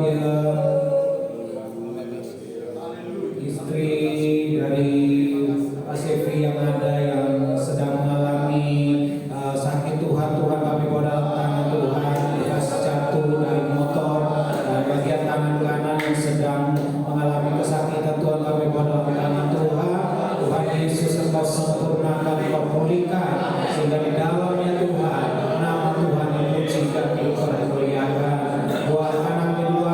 istri dari Pak Sefri yang ada yang sedang mengalami sakit. Tuhan kami bawa dalam tangan Tuhan. Bekas jatuh dari motor, dan bagian tangan kanan yang sedang mengalami kesakitan Tuhan kami bawa dalam tangan Tuhan. Tuhan Yesus, Engkau sempurnakan, Engkau pulihkan, sehingga di dalamnya Tuhan nama Tuhan dipuji dan dipermuliakan. Buat anak kedua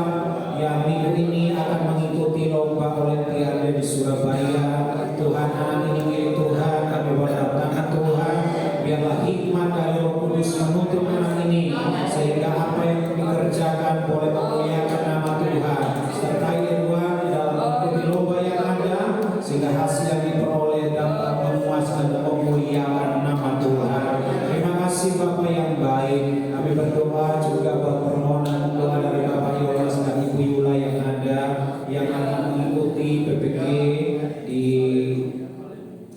yang minggu ini akan mengikuti lomba olimpiade di Surabaya, Tuhan, anak ini milik Tuhan, kami bawa dalam tangan Tuhan. Biarlah hikmat dari Roh Kudus menuntun anak ini, sehingga apa yang dikerjakan boleh memuliakan nama Tuhan. Sertai Tuhan di dalam mengikuti lomba yang ada, sehingga hasil yang diperoleh dapat memuaskan dan memuliakan nama Tuhan. Terima kasih Bapa yang baik. Kami berdoa juga buat permohonan doa dari Bapak Yonas dan Ibu Yula yang ada, yang akan mengikuti PPG di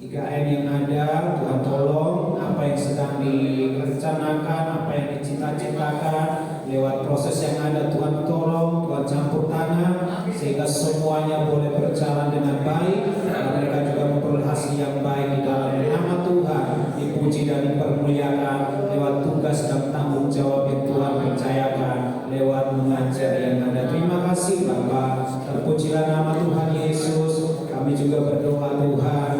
IKN yang ada. Tuhan tolong apa yang sedang direncanakan, apa yang dicita-citakan lewat proses yang ada, Tuhan tolong, Tuhan campur tangan, sehingga semuanya boleh berjalan dengan baik, dan mereka juga memperoleh hasil yang baik di dalam nama Tuhan. Dipuji dan dipermuliakan lewat tugas dan tanggung jawab yang Tuhan percayakan lewat mengajar yang ada. Terima kasih Bapa, terpujilah nama Tuhan Yesus. Kami juga berdoa Tuhan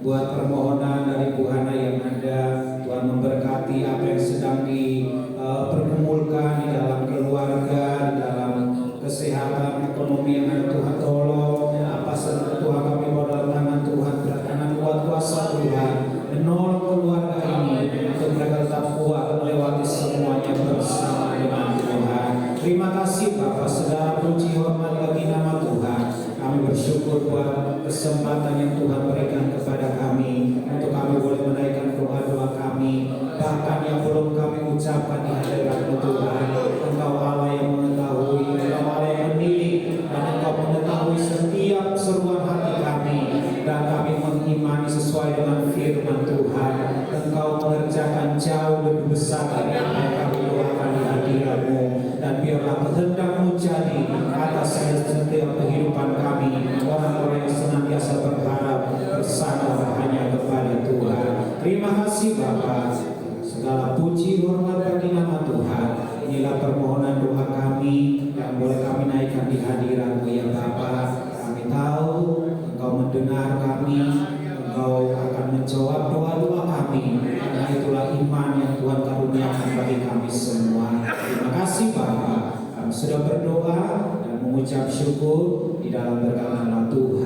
buat permohonan dari Bu Hana yang ada. Tuhan memberkati apa yang sedang dipergumulkan di dalam keluarga, di dalam kesehatan, ekonomi yang ada. Tuhan tolong, apa saja Tuhan kami bawa dalam tangan Tuhan. Tangan kuat kuasa Tuhan menolong keluarga ini untuk mereka tetap kuat melewati semuanya bersama dengan Tuhan. Terima kasih Bapa, segala puji hormat bagi nama Tuhan. Kami bersyukur buat kesempatan yang Tuhan berikan kepada kami, untuk kami boleh menaikkan doa-doa kami, bahkan yang belum kami ucapkan di hadirat Tuhan. Engkau Allah yang mengetahui, Engkau Allah yang mendidik, dan Engkau mengetahui setiap seruan hati kami, dan kami mengimani sesuai dengan firman Tuhan. Engkau mengerjakan jauh lebih besar dari apa yang kami doakan di hadirat-Mu, dan biarlah kehendak-Mu jadi atas setiap kehidupan kami, orang-orang yang senantiasa berharap bersandar hanya kepada Tuhan. Terima kasih Bapa, segala puji hormat bagi nama Tuhan. Inilah permohonan doa kami yang boleh kami naikkan di hadirat-Mu ya Bapa. Kami tahu Engkau mendengar kami, Engkau akan menjawab doa-doa kami. Karena itulah iman yang Tuhan karuniakan bagi kami semua. Terima kasih Bapa. Kami sudah berdoa dan mengucap syukur di dalam berkat nama Tuhan